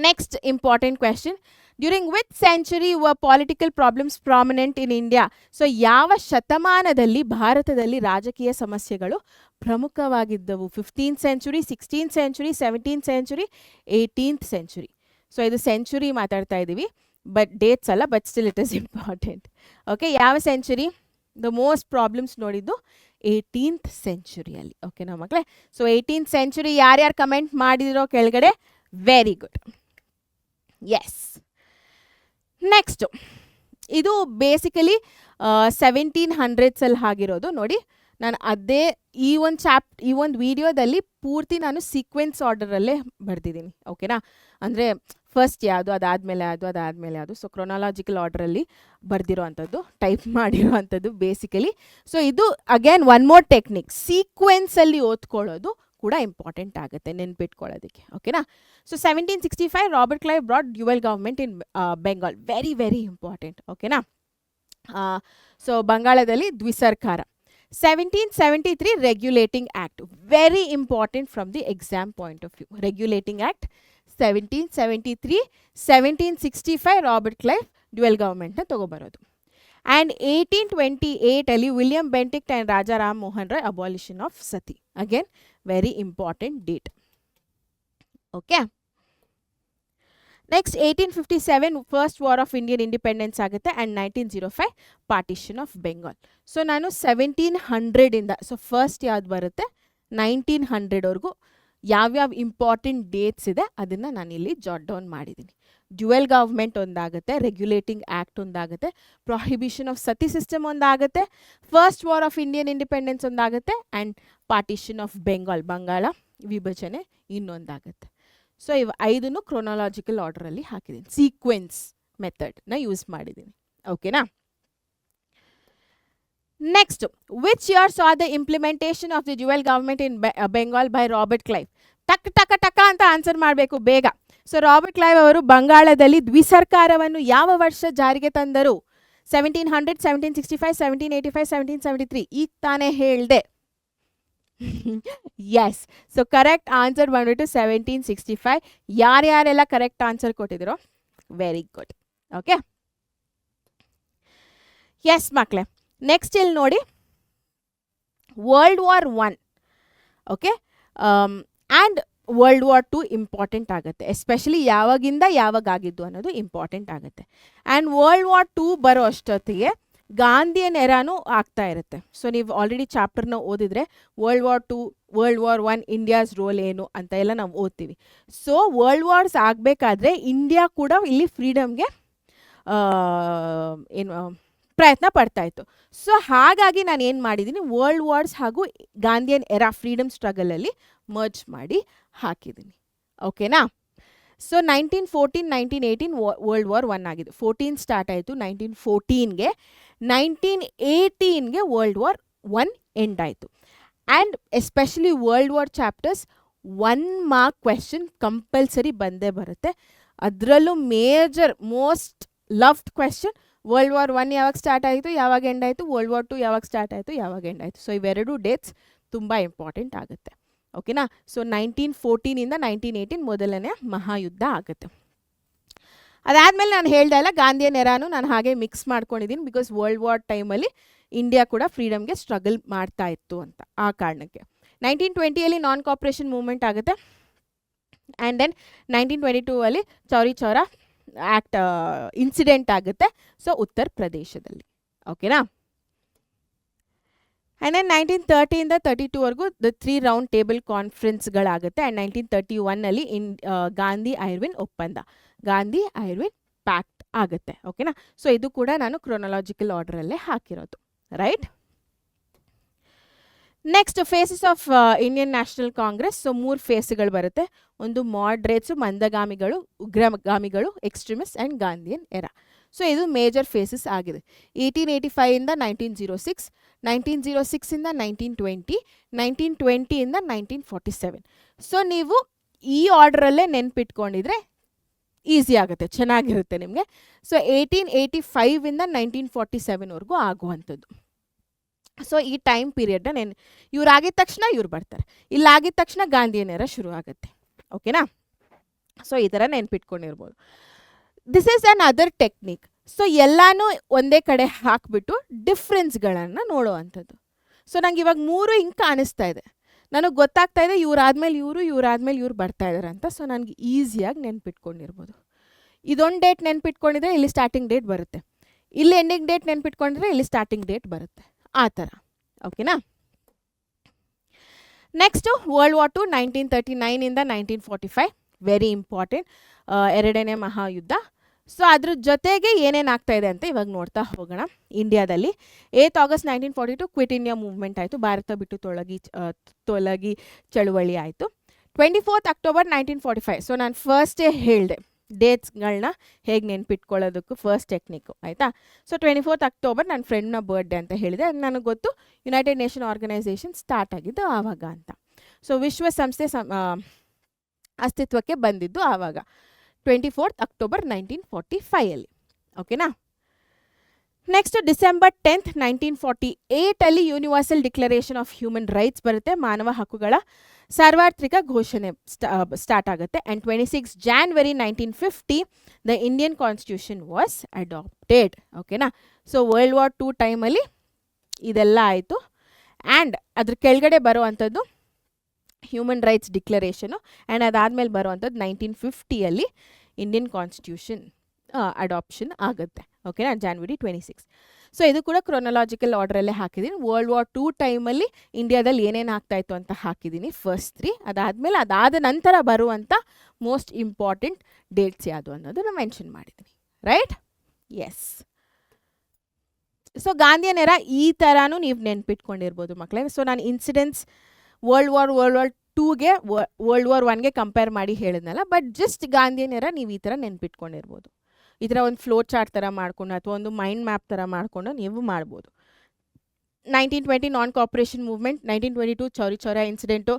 Next important question. During which century var political problems prominent in India? So ಯಾವ ಶತಮಾನದಲ್ಲಿ ಭಾರತದಲ್ಲಿ ರಾಜಕೀಯ ಸಮಸ್ಯೆಗಳು ಪ್ರಮುಖವಾಗಿದ್ದವು? 15th century 16th century 17th century 18th century. So ಇದು ಸೆಂಚುರಿ ಮಾತಾಡ್ತಾ ಇದ್ದೀವಿ, ಬಟ್ ಡೇಟ್ಸ್ ಅಲ್ಲ, but still it is important. Okay, ಯಾವ ಸೆಂಚುರಿ ದ ಮೋಸ್ಟ್ ಪ್ರಾಬ್ಲಮ್ಸ್ ನೋಡಿದ್ದು? 18th centuryಯಲ್ಲಿ. ಓಕೆನಾ ಮಕ್ಕಳೇ? ಸೊ 18th century ಯಾರ್ಯಾರು ಕಮೆಂಟ್ ಮಾಡಿದಿರೋ ಕೆಳಗಡೆ? Very good. ಎಸ್. ನೆಕ್ಸ್ಟು ಇದು ಬೇಸಿಕಲಿ 1700ಸಲ್ಲಿ ಆಗಿರೋದು. ನೋಡಿ, ನಾನು ಅದೇ ಈ ಒಂದು ವಿಡಿಯೋದಲ್ಲಿ ಪೂರ್ತಿ ನಾನು ಸೀಕ್ವೆನ್ಸ್ ಆರ್ಡರಲ್ಲೇ ಬರೆದಿದ್ದೀನಿ. ಓಕೆನಾ? ಅಂದರೆ ಫಸ್ಟ್ ಯಾವುದು, ಅದಾದಮೇಲೆ ಯಾವುದು. ಸೊ ಕ್ರೊನಾಲಜಿಕಲ್ ಆರ್ಡ್ರಲ್ಲಿ ಬರ್ದಿರೋ ಅಂಥದ್ದು, ಟೈಪ್ ಮಾಡಿರೋ ಅಂಥದ್ದು ಬೇಸಿಕಲಿ. ಸೊ ಇದು ಅಗೇನ್ ಒನ್ ಮೋರ್ ಟೆಕ್ನಿಕ್, ಸೀಕ್ವೆನ್ಸಲ್ಲಿ ಓದ್ಕೊಳ್ಳೋದು ಕೂಡ ಇಂಪಾರ್ಟೆಂಟ್ ಆಗುತ್ತೆ ನೆನ್ಪಿಟ್ಕೊಳ್ಳೋದಕ್ಕೆ. ಓಕೆನಾ. So 1765 Robert Clive brought dual government in Bengal. Very very important. ಓಕೆನಾ. ಸೊ ಬಂಗಾಳದಲ್ಲಿ ದ್ವಿಸರ್ಕಾರ. 1773 regulating act, very important from the exam point of view. Regulating act 1773, 1765 Robert Clive dual ಗವರ್ಮೆಂಟ್ನ ತೊಗೊಬರೋದು. ಆ್ಯಂಡ್ 1828 ಅಲ್ಲಿ William Bentinck and Raja Ram Mohan Roy abolition of sati. Again very important date. Okay. Next 1857 first war of Indian independence ಆಗುತ್ತೆ. And 1905 partition of Bengal. So ನಾನು 1700ಇಂದ, ಸೊ ಫಸ್ಟ್ ಯಾವ್ದು ಬರುತ್ತೆ 1900ವರೆಗೂ ಯಾವ್ಯಾವ ಇಂಪಾರ್ಟೆಂಟ್ ಡೇಟ್ಸ್ ಇದೆ ಅದನ್ನು ನಾನಿಲ್ಲಿ ಜಾಟ್ ಡೌನ್ ಮಾಡಿದ್ದೀನಿ. ಡ್ಯುಯಲ್ ಗವರ್ಮೆಂಟ್ ಒಂದಾಗುತ್ತೆ, ರೆಗ್ಯುಲೇಟಿಂಗ್ ಆ್ಯಕ್ಟ್ ಒಂದಾಗುತ್ತೆ, ಪ್ರೊಹಿಬಿಷನ್ ಆಫ್ ಸತಿ ಸಿಸ್ಟಮ್ ಒಂದಾಗುತ್ತೆ, first war of Indian independence ಒಂದಾಗುತ್ತೆ, and partition of Bengal, Bangala ವಿಭಜನೆ ಇನ್ನೊಂದಾಗುತ್ತೆ. ಸೊ ಇವು 5 ಕ್ರೊನಾಲಜಿಕಲ್ ಆರ್ಡರಲ್ಲಿ ಹಾಕಿದ್ದೀನಿ, ಸೀಕ್ವೆನ್ಸ್ ಮೆಥಡ್ನ ಯೂಸ್ ಮಾಡಿದ್ದೀನಿ. ಓಕೆನಾ. Next, which year saw the implementation of the dual government in Bengal by Robert Clive. ಟಕ್ ಟಕ ಟಕ ಅಂತ ಆನ್ಸರ್ ಮಾಡಬೇಕು ಬೇಗ. ಸೊ ರಾಬರ್ಟ್ ಕ್ಲೈವ್ ಅವರು ಬಂಗಾಳದಲ್ಲಿ ದ್ವಿಸರ್ಕಾರವನ್ನು ಯಾವ ವರ್ಷ ಜಾರಿಗೆ ತಂದರು? 1700, 1765, 1785, 1773. ಈಗ ತಾನೇ ಹೇಳಿದೆ. ಎಸ್. ಸೊ ಕರೆಕ್ಟ್ ಆನ್ಸರ್ ಬಂದ್ಬಿಟ್ಟು 1765. ಯಾರ್ಯಾರೆಲ್ಲ ಕರೆಕ್ಟ್ ಆನ್ಸರ್ ಕೊಟ್ಟಿದ್ದೀರೋ ವೆರಿ ಗುಡ್. ಓಕೆ. ಎಸ್ ಮಕ್ಕಳೇ, ನೆಕ್ಸ್ಟ್ ಇಲ್ಲಿ ನೋಡಿ, ವರ್ಲ್ಡ್ ವಾರ್ 1. ಓಕೆ. ಆ್ಯಂಡ್ ವರ್ಲ್ಡ್ ವಾರ್ 2 ಇಂಪಾರ್ಟೆಂಟ್ ಆಗುತ್ತೆ, ಎಸ್ಪೆಷಲಿ ಯಾವಾಗಿಂದ ಯಾವಾಗ ಆಗಿದ್ದು ಅನ್ನೋದು ಇಂಪಾರ್ಟೆಂಟ್ ಆಗುತ್ತೆ. ಆ್ಯಂಡ್ ವರ್ಲ್ಡ್ ವಾರ್ 2 ಬರೋ ಅಷ್ಟೊತ್ತಿಗೆ ಗಾಂಧಿಯನ್ ಎರಾನು ಆಗ್ತಾ ಇರುತ್ತೆ. ಸೊ ನೀವು ಆಲ್ರೆಡಿ ಚಾಪ್ಟರ್ನ ಓದಿದ್ರೆ world war 2, world war 1 India's role ಏನು ಅಂತ ಎಲ್ಲ ನಾವು ಓದ್ತೀವಿ. ಸೊ ವರ್ಲ್ಡ್ ವಾರ್ಸ್ ಆಗಬೇಕಾದ್ರೆ ಇಂಡಿಯಾ ಕೂಡ ಇಲ್ಲಿ ಫ್ರೀಡಮ್ಗೆ ಏನು ಪ್ರಯತ್ನ ಪಡ್ತಾ ಇತ್ತು. ಸೊ ಹಾಗಾಗಿ ನಾನು ಏನು ಮಾಡಿದ್ದೀನಿ, ವರ್ಲ್ಡ್ ವಾರ್ಸ್ ಹಾಗೂ ಗಾಂಧಿಯನ್ ಎರಾ ಫ್ರೀಡಮ್ ಸ್ಟ್ರಗಲಲ್ಲಿ ಮರ್ಜ್ ಮಾಡಿ ಹಾಕಿದ್ದೀನಿ. ಓಕೆನಾ. ಸೊ 1914, 1918 ವರ್ಲ್ಡ್ ವಾರ್ 1 ಆಗಿದೆ. 14 ಸ್ಟಾರ್ಟ್ ಆಯಿತು 1914ಗೆ, 1918ಗೆ ವರ್ಲ್ಡ್ ವಾರ್ 1 ಎಂಡ್ ಆಯಿತು. And especially world war chapters 1 mark question compulsory ಬಂದೇ ಬರುತ್ತೆ. ಅದರಲ್ಲೂ major most loved question, world war 1 ಯಾವಾಗ ಸ್ಟಾರ್ಟ್ ಆಯಿತು, ಯಾವಾಗ ಎಂಡ್ ಆಯಿತು, ವರ್ಲ್ಡ್ ವಾರ್ 2 ಯಾವಾಗ ಸ್ಟಾರ್ಟ್ ಆಯಿತು, ಯಾವಾಗ ಎಂಡ್ ಆಯಿತು. ಸೊ ಇವೆರಡು ಡೇಟ್ಸ್ ತುಂಬ ಇಂಪಾರ್ಟೆಂಟ್ ಆಗುತ್ತೆ. ಓಕೆನಾ. ಸೊ 1914ಇಂದ 1918 ಮೊದಲನೇ ಮಹಾಯುದ್ಧ ಆಗುತ್ತೆ. ಅದಾದಮೇಲೆ ನಾನು ಹೇಳ್ದೆ ಅಲ್ಲ, ಗಾಂಧಿಯನ್ ಎರಾನು ನಾನು ಹಾಗೆ ಮಿಕ್ಸ್ ಮಾಡ್ಕೊಂಡಿದ್ದೀನಿ, ಬಿಕಾಸ್ ವರ್ಲ್ಡ್ ವಾರ್ ಟೈಮಲ್ಲಿ ಇಂಡಿಯಾ ಕೂಡ ಫ್ರೀಡಮ್ಗೆ ಸ್ಟ್ರಗಲ್ ಮಾಡ್ತಾ ಇತ್ತು ಅಂತ, ಆ ಕಾರಣಕ್ಕೆ. 1920 ನಾನ್ ಕಾಪರೇಷನ್ ಮೂವ್ಮೆಂಟ್ ಆಗುತ್ತೆ. And then 1922 Chauri Chaura act incident ಆಗುತ್ತೆ. ಸೊ ಉತ್ತರ ಪ್ರದೇಶದಲ್ಲಿ. ಓಕೆನಾ. ಆ್ಯಂಡ್ ದೆನ್ 1930ಇಂದ 32ವರೆಗೂ ದ 3 ರೌಂಡ್ ಟೇಬಲ್ ಕಾನ್ಫರೆನ್ಸ್ಗಳಾಗುತ್ತೆ. ಆ್ಯಂಡ್ 1931 ಗಾಂಧಿ ಐರ್ವಿನ್ ಒಪ್ಪಂದ, ಗಾಂಧಿ ಐರ್ವಿನ್ ಪ್ಯಾಕ್ಟ್ ಆಗುತ್ತೆ. ಓಕೆನಾ. ಸೊ ಇದು ಕೂಡ ನಾನು ಕ್ರೊನಾಲಜಿಕಲ್ ಆರ್ಡರಲ್ಲೇ ಹಾಕಿರೋದು. Right. Next, phases of Indian national Congress. So 3 ಫೇಸ್ಗಳು ಬರುತ್ತೆ. ಒಂದು ಮಾಡ್ರೇಟ್ಸು, ಮಂದಗಾಮಿಗಳು, ಉಗ್ರಗಾಮಿಗಳು, extremist and Gandhian era. So ಇದು ಮೇಜರ್ ಫೇಸಸ್ ಆಗಿದೆ. 1885ಇಂದ 1906, 1906ಇಂದ 1920, 1920ಇಂದ 1947. ಸೊ ನೀವು ಈ ಆರ್ಡ್ರಲ್ಲೇ ನೆನ್ಪಿಟ್ಕೊಂಡಿದ್ರೆ ಈಸಿ ಆಗುತ್ತೆ, ಚೆನ್ನಾಗಿರುತ್ತೆ ನಿಮಗೆ. ಸೊ 1885ಇಂದ 1947ವರೆಗೂ ಆಗುವಂಥದ್ದು. ಸೊ ಈ ಟೈಮ್ ಪೀರಿಯಡ್ನ ಇವ್ರು ಆಗಿದ ತಕ್ಷಣ ಇವ್ರು ಬರ್ತಾರೆ, ಇಲ್ಲಾಗಿದ ತಕ್ಷಣ ಗಾಂಧಿಯನ್ ಎರಾ ಶುರು ಆಗುತ್ತೆ. ಓಕೆನಾ. ಸೊ ಈ ಥರ ನೆನ್ಪಿಟ್ಕೊಂಡಿರ್ಬೋದು. This is another technique. So ಎಲ್ಲನೂ ಒಂದೇ ಕಡೆ ಹಾಕಿಬಿಟ್ಟು ಡಿಫ್ರೆನ್ಸ್ಗಳನ್ನು ನೋಡೋ ಅಂಥದ್ದು. ಸೊ ನಂಗೆ ಇವಾಗ 3 ಹಿಂಗೆ ಕಾಣಿಸ್ತಾ ಇದೆ, ನನಗೆ ಗೊತ್ತಾಗ್ತಾ ಇದೆ ಇವರಾದ್ಮೇಲೆ ಇವರು, ಇವರಾದ್ಮೇಲೆ ಇವ್ರು ಬರ್ತಾ ಇದ್ದಾರೆ ಅಂತ. ಸೊ ನನಗೆ ಈಸಿಯಾಗಿ ನೆನ್ಪಿಟ್ಕೊಂಡಿರ್ಬೋದು. ಇದೊಂದು ಡೇಟ್ ನೆನ್ಪಿಟ್ಕೊಂಡಿದ್ರೆ ಇಲ್ಲಿ ಸ್ಟಾರ್ಟಿಂಗ್ ಡೇಟ್ ಬರುತ್ತೆ, ಇಲ್ಲಿ ಎಂಡಿಂಗ್ ಡೇಟ್ ನೆನ್ಪಿಟ್ಕೊಂಡಿದ್ರೆ ಇಲ್ಲಿ ಸ್ಟಾರ್ಟಿಂಗ್ ಡೇಟ್ ಬರುತ್ತೆ, ಆ ಥರ. ಓಕೆನಾ. Next world war 2 1939ಇಂದ 1945, very important, ಎರಡನೇ ಮಹಾಯುದ್ಧ. ಸೊ ಅದ್ರ ಜೊತೆಗೆ ಏನೇನು ಆಗ್ತಾ ಇದೆ ಅಂತ ಇವಾಗ ನೋಡ್ತಾ ಹೋಗೋಣ. ಇಂಡಿಯಾದಲ್ಲಿ 8 ಆಗಸ್ಟ್ 1942 ಕ್ವಿಟ್ ಇಂಡಿಯಾ ಮೂವ್ಮೆಂಟ್ ಆಯಿತು, ಭಾರತ ಬಿಟ್ಟು ತೊಲಗಿ ಚಳುವಳಿ ಆಯಿತು. 24 ಅಕ್ಟೋಬರ್ 1945. ಸೊ ನಾನು ಫಸ್ಟೇ ಹೇಳಿದೆ, ಡೇಟ್ಸ್ಗಳನ್ನ ಹೇಗೆ ನೆನ್ಪಿಟ್ಕೊಳ್ಳೋದಕ್ಕೂ ಫಸ್ಟ್ ಟೆಕ್ನಿಕ್ಕು ಆಯಿತಾ. ಸೊ 24th ಅಕ್ಟೋಬರ್ ನನ್ನ ಫ್ರೆಂಡ್ನ ಬರ್ಡೇ ಅಂತ ಹೇಳಿದೆ. ಅದು ನನಗೆ ಗೊತ್ತು ಯುನೈಟೆಡ್ ನೇಷನ್ ಆರ್ಗನೈಸೇಷನ್ ಸ್ಟಾರ್ಟ್ ಆಗಿದ್ದು ಆವಾಗ ಅಂತ. ಸೊ ವಿಶ್ವಸಂಸ್ಥೆ ಅಸ್ತಿತ್ವಕ್ಕೆ ಬಂದಿದ್ದು ಆವಾಗ 24th ಅಕ್ಟೋಬರ್ 1945 ಓಕೆನಾ. Next December 10th 1948 universal declaration of human rights ಬರುತ್ತೆ, ಮಾನವ ಹಕ್ಕುಗಳ ಸಾರ್ವತ್ರಿಕ ಘೋಷಣೆ ಸ್ಟಾರ್ಟ್ ಆಗುತ್ತೆ. And 26 January 1950 the Indian constitution was adopted ಓಕೆನಾ. ಸೊ World War II ಟೈಮಲ್ಲಿ ಇದೆಲ್ಲ ಆಯಿತು. ಆ್ಯಂಡ್ ಅದ್ರ ಕೆಳಗಡೆ ಬರುವಂಥದ್ದು ಹ್ಯೂಮನ್ ರೈಟ್ಸ್ ಡಿಕ್ಲರೇಷನು. ಆ್ಯಂಡ್ ಅದಾದಮೇಲೆ ಬರುವಂಥದ್ದು 1950 ಇಂಡಿಯನ್ ಕಾನ್ಸ್ಟಿಟ್ಯೂಷನ್ ಅಡಾಪ್ಷನ್ ಆಗುತ್ತೆ ಓಕೆನಾ, January 26. ಸೊ ಇದು ಕೂಡ ಕ್ರೊನಲಾಜಿಕಲ್ ಆರ್ಡ್ರಲ್ಲೇ ಹಾಕಿದ್ದೀನಿ. World War II ಟೈಮಲ್ಲಿ ಇಂಡಿಯಾದಲ್ಲಿ ಏನೇನು ಆಗ್ತಾಯಿತ್ತು ಅಂತ ಹಾಕಿದ್ದೀನಿ ಫಸ್ಟ್ 3. ಅದಾದಮೇಲೆ ಅದಾದ ನಂತರ ಬರುವಂಥ ಮೋಸ್ಟ್ ಇಂಪಾರ್ಟೆಂಟ್ ಡೇಟ್ಸ್ ಯಾವುದು ಅನ್ನೋದನ್ನು ಮೆನ್ಷನ್ ಮಾಡಿದ್ದೀನಿ. Right, yes. So Gandhian era ಈ ಥರನೂ ನೀವು ನೆನ್ಪಿಟ್ಕೊಂಡಿರ್ಬೋದು ಮಕ್ಕಳೇ. ಸೊ ನಾನು ಇನ್ಸಿಡೆನ್ಸ್ World War IIಗೆ World War Iಗೆ ಕಂಪೇರ್ ಮಾಡಿ ಹೇಳಿದ್ನಲ್ಲ, ಬಟ್ ಜಸ್ಟ್ ಗಾಂಧಿಯನ್ ಎರಾ ನೀವು ಈ ಥರ ನೆನ್ಪಿಟ್ಕೊಂಡಿರ್ಬೋದು. ಈ ಥರ ಒಂದು ಫ್ಲೋ ಚಾರ್ಟ್ ಥರ ಮಾಡ್ಕೊಂಡು ಅಥವಾ ಒಂದು ಮೈಂಡ್ ಮ್ಯಾಪ್ ಥರ ಮಾಡಿಕೊಂಡು ನೀವು ಮಾಡ್ಬೋದು. 1920 non cooperation movement, 1922 Chauri Chaura incident,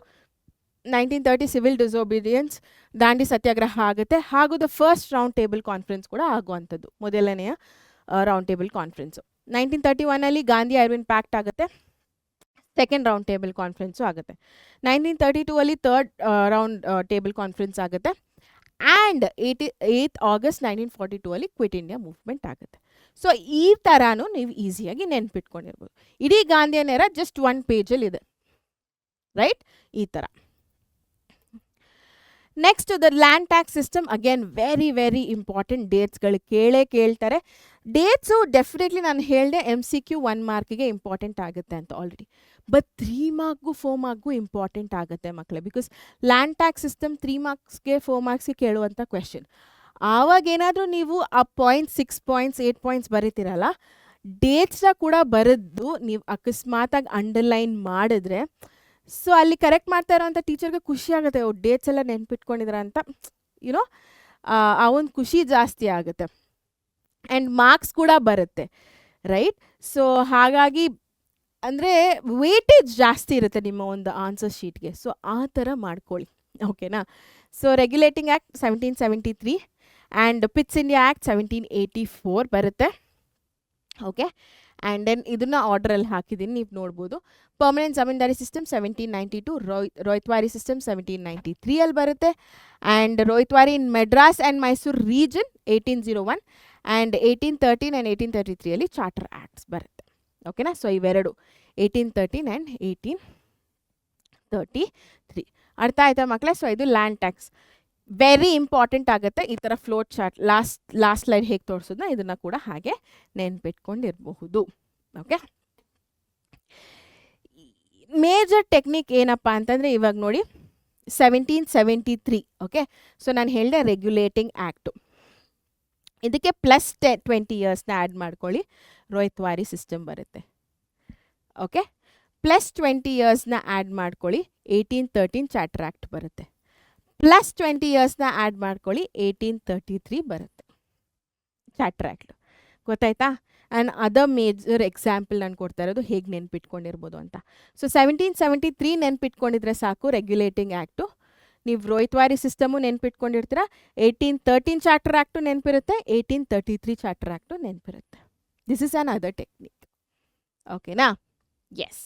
1930 civil disobedience, Dandi satyagraha ಆಗುತ್ತೆ. ಹಾಗೂ the first round table conference ಕೂಡ ಆಗುವಂಥದ್ದು, ಮೊದಲನೆಯ round table conference. 1931 Gandhi Irwin pact ಆಗುತ್ತೆ, ಸೆಕೆಂಡ್ ರೌಂಡ್ ಟೇಬಲ್ ಕಾನ್ಫರೆನ್ಸು ಆಗುತ್ತೆ. 1932 ಥರ್ಡ್ ರೌಂಡ್ ಟೇಬಲ್ ಕಾನ್ಫರೆನ್ಸ್ ಆಗುತ್ತೆ. And 8th August 1942 quit India movement ಆಗುತ್ತೆ. ಸೊ ಈ ಥರನೂ ನೀವು ಈಸಿಯಾಗಿ ನೆನ್ಪಿಟ್ಕೊಂಡಿರ್ಬೋದು. ಇಡೀ ಗಾಂಧಿಯನ್ ಎರಾ ಜಸ್ಟ್ 1 ಪೇಜಲ್ಲಿ ಇದೆ, ರೈಟ್, ಈ ಥರ. Next the land tax system, again very very important. ಡೇಟ್ಸ್ಗಳು ಕೇಳ್ತಾರೆ. ಡೇಟ್ಸು ಡೆಫಿನೆಟ್ಲಿ ನಾನು ಹೇಳಿದೆ MCQ 1 ಮಾರ್ಕಿಗೆ ಇಂಪಾರ್ಟೆಂಟ್ ಆಗುತ್ತೆ ಅಂತ ಆಲ್ರೆಡಿ, ಬಟ್ 3 ಮಾರ್ಕ್ಗೂ 4 ಮಾರ್ಕ್ಗೂ ಇಂಪಾರ್ಟೆಂಟ್ ಆಗುತ್ತೆ ಮಕ್ಕಳೇ. ಬಿಕಾಸ್ ಲ್ಯಾಂಡ್ ಟ್ಯಾಕ್ಸ್ ಸಿಸ್ಟಮ್ 3 ಮಾರ್ಕ್ಸ್ಗೆ 4 ಮಾರ್ಕ್ಸ್ಗೆ ಕೇಳುವಂಥ ಕ್ವೆಶನ್. ಆವಾಗೇನಾದರೂ ನೀವು ಆ ಪಾಯಿಂಟ್ಸ್ 6 ಪಾಯಿಂಟ್ಸ್ 8 ಪಾಯಿಂಟ್ಸ್ ಬರೀತಿರಲ್ಲ, ಡೇಟ್ಸ್ನ ಕೂಡ ಬರೆದು ನೀವು ಅಕಸ್ಮಾತಾಗಿ ಅಂಡರ್ಲೈನ್ ಮಾಡಿದ್ರೆ, ಸೊ ಅಲ್ಲಿ ಕರೆಕ್ಟ್ ಮಾಡ್ತಾ ಇರೋವಂಥ ಟೀಚರ್ಗೆ ಖುಷಿ ಆಗುತ್ತೆ, ಡೇಟ್ಸ್ ಎಲ್ಲ ನೆನ್ಪಿಟ್ಕೊಂಡಿದ್ರ ಅಂತ, ಯುನೋ ಆ ಒಂದು ಖುಷಿ ಜಾಸ್ತಿ ಆಗುತ್ತೆ. ಆ್ಯಂಡ್ ಮಾರ್ಕ್ಸ್ ಕೂಡ ಬರುತ್ತೆ, ರೈಟ್. ಸೊ ಹಾಗಾಗಿ ಅಂದರೆ ವೇಟೇಜ್ ಜಾಸ್ತಿ ಇರುತ್ತೆ ನಿಮ್ಮ ಒಂದು ಆನ್ಸರ್ ಶೀಟ್ಗೆ. ಸೊ ಆ ಥರ ಮಾಡ್ಕೊಳ್ಳಿ, ಓಕೆನಾ. So regulating act 1773 and pits India act 1784 ಬರುತ್ತೆ, ಓಕೆ. ಆ್ಯಂಡ್ ದೆನ್ ಇದನ್ನು ಆರ್ಡ್ರಲ್ಲಿ ಹಾಕಿದ್ದೀನಿ, ನೀವು ನೋಡ್ಬೋದು. Permanent zamindari system 1792, ryotwari system 1793 ಬರುತ್ತೆ. And ryotwari in Madras and Mysuru region 1801 and 1813 and 1833 charter acts ಬರುತ್ತೆ, ಓಕೆನಾ. ಸೊ ಇವೆರಡು 1813 ಆ್ಯಂಡ್ 1833 ಅರ್ಥ ಆಯ್ತಾ ಮಕ್ಕಳೇ. ಸೊ ಇದು ಲ್ಯಾಂಡ್ ಟ್ಯಾಕ್ಸ್ ವೆರಿ ಇಂಪಾರ್ಟೆಂಟ್ ಆಗುತ್ತೆ. ಈ ಥರ ಫ್ಲೋಟ್ ಚಾರ್ಟ್ ಲಾಸ್ಟ್ ಸ್ಲೈಡ್ ಹೇಗೆ ತೋರಿಸೋದನ್ನ ಇದನ್ನು ಕೂಡ ಹಾಗೆ ನೆನ್ಪಿಟ್ಕೊಂಡಿರಬಹುದು, ಓಕೆ. ಮೇಜರ್ ಟೆಕ್ನಿಕ್ ಏನಪ್ಪ ಅಂತಂದರೆ ಇವಾಗ ನೋಡಿ 1773, ಓಕೆ. ಸೊ ನಾನು ಹೇಳಿದೆ ರೆಗ್ಯುಲೇಟಿಂಗ್ ಆ್ಯಕ್ಟು, ಇದಕ್ಕೆ ಪ್ಲಸ್ 20 ಇಯರ್ಸ್ನ ಆ್ಯಡ್ ಮಾಡ್ಕೊಳ್ಳಿ, ರೋಯ್ತ್ವಾರಿ ಸಿಸ್ಟಮ್ ಬರುತ್ತೆ, ಓಕೆ. ಪ್ಲಸ್ 20 ಇಯರ್ಸ್ನ ಆ್ಯಡ್ ಮಾಡ್ಕೊಳ್ಳಿ, 1813 ಚಾರ್ಟರ್ ಆ್ಯಕ್ಟ್ ಬರುತ್ತೆ. ಪ್ಲಸ್ 20 ಇಯರ್ಸ್ನ ಆ್ಯಡ್ ಮಾಡ್ಕೊಳ್ಳಿ, 1833 ಬರುತ್ತೆ ಚಾರ್ಟರ್ ಆ್ಯಕ್ಟ್, ಗೊತ್ತಾಯ್ತಾ. ಆ್ಯಂಡ್ ಅದರ್ ಮೇಜರ್ ಎಕ್ಸಾಂಪಲ್ ನಾನು ಕೊಡ್ತಾ ಇರೋದು ಹೇಗೆ ನೆನ್ಪಿಟ್ಕೊಂಡಿರ್ಬೋದು ಅಂತ. ಸೊ 1773 ನೆನ್ಪಿಟ್ಕೊಂಡಿದ್ರೆ ಸಾಕು, ರೆಗ್ಯುಲೇಟಿಂಗ್ ಆ್ಯಕ್ಟು. ನೀವು ರೋಯ್ತ್ವಾರಿ ಸಿಸ್ಟಮು ನೆನ್ಪಿಟ್ಕೊಂಡಿರ್ತೀರ, 1813 ಚಾರ್ಟರ್ ಆ್ಯಕ್ಟು ನೆನಪಿರುತ್ತೆ, 1833 ಚಾರ್ಟರ್ ಆ್ಯಕ್ಟು ನೆನಪಿರುತ್ತೆ. This is another technique, ಓಕೆನಾ. Yes,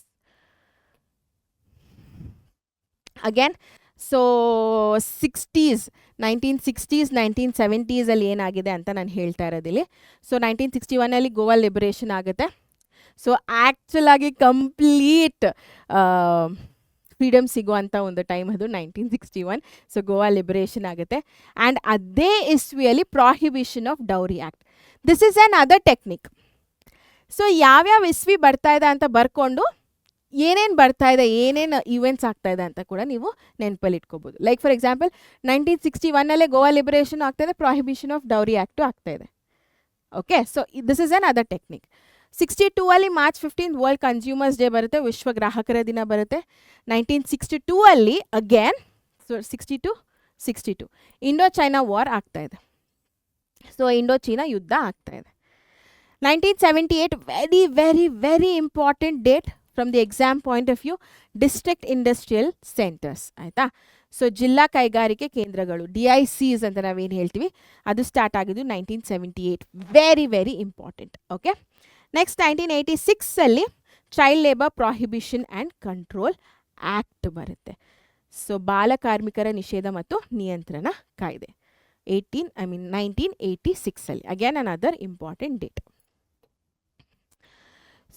again so 1960s 1970s ಏನಾಗಿದೆ ಅಂತ ನಾನು ಹೇಳ್ತಾ ಇರೋದಿಲ್ಲಿ. ಸೊ 1961 ಗೋವಾ ಲಿಬರೇಷನ್ ಆಗುತ್ತೆ. ಸೊ ಆ್ಯಕ್ಚುಲ್ ಆಗಿ ಕಂಪ್ಲೀಟ್ ಫ್ರೀಡಮ್ ಸಿಗುವಂಥ ಒಂದು ಟೈಮ್ ಅದು 1961. ಸೊ ಗೋವಾ ಲಿಬರೇಷನ್ ಆಗುತ್ತೆ. ಆ್ಯಂಡ್ ಅದೇ ಇಸ್ವಿಯಲ್ಲಿ prohibition of dowry act. This is another technique. So ಯಾವ್ಯಾವ ಇಸ್ವಿ ಬರ್ತಾ ಇದೆ ಅಂತ ಬರ್ಕೊಂಡು ಏನೇನು ಬರ್ತಾ ಇದೆ, ಏನೇನು ಇವೆಂಟ್ಸ್ ಆಗ್ತಾ ಇದೆ ಅಂತ ಕೂಡ ನೀವು ನೆನಪಲ್ಲಿ ಇಟ್ಕೋಬೋದು. Like for example 1961 Goa liberation ಆಗ್ತಾಯಿದೆ, ಪ್ರಾಹಿಬಿಷನ್ ಆಫ್ ಡೌರಿ ಆ್ಯಕ್ಟು ಆಗ್ತಾಯಿದೆ, okay. So this is another technique. 62 March 15 world consumers day ಬರುತ್ತೆ, ವಿಶ್ವ ಗ್ರಾಹಕರ ದಿನ ಬರುತ್ತೆ. 1962 again, so 62 Indo China war ಆಗ್ತಾಯಿದೆ, ಸೊ ಇಂಡೋ ಚೀನಾ ಯುದ್ಧ ಆಗ್ತಾ ಇದೆ. 1978 very very very important date from the exam point of view. District industrial centres ಆಯಿತಾ. ಸೊ ಜಿಲ್ಲಾ ಕೈಗಾರಿಕೆ ಕೇಂದ್ರಗಳು, DICs ಅಂತ ನಾವೇನು ಹೇಳ್ತೀವಿ, ಅದು ಸ್ಟಾರ್ಟ್ ಆಗಿದ್ದು 1978. Very very important. Okay, next 1986 child labour prohibition and control act ಬರುತ್ತೆ. ಸೊ ಬಾಲ ಕಾರ್ಮಿಕರ ನಿಷೇಧ ಮತ್ತು ನಿಯಂತ್ರಣ ಕಾಯ್ದೆ 1986 again another important date.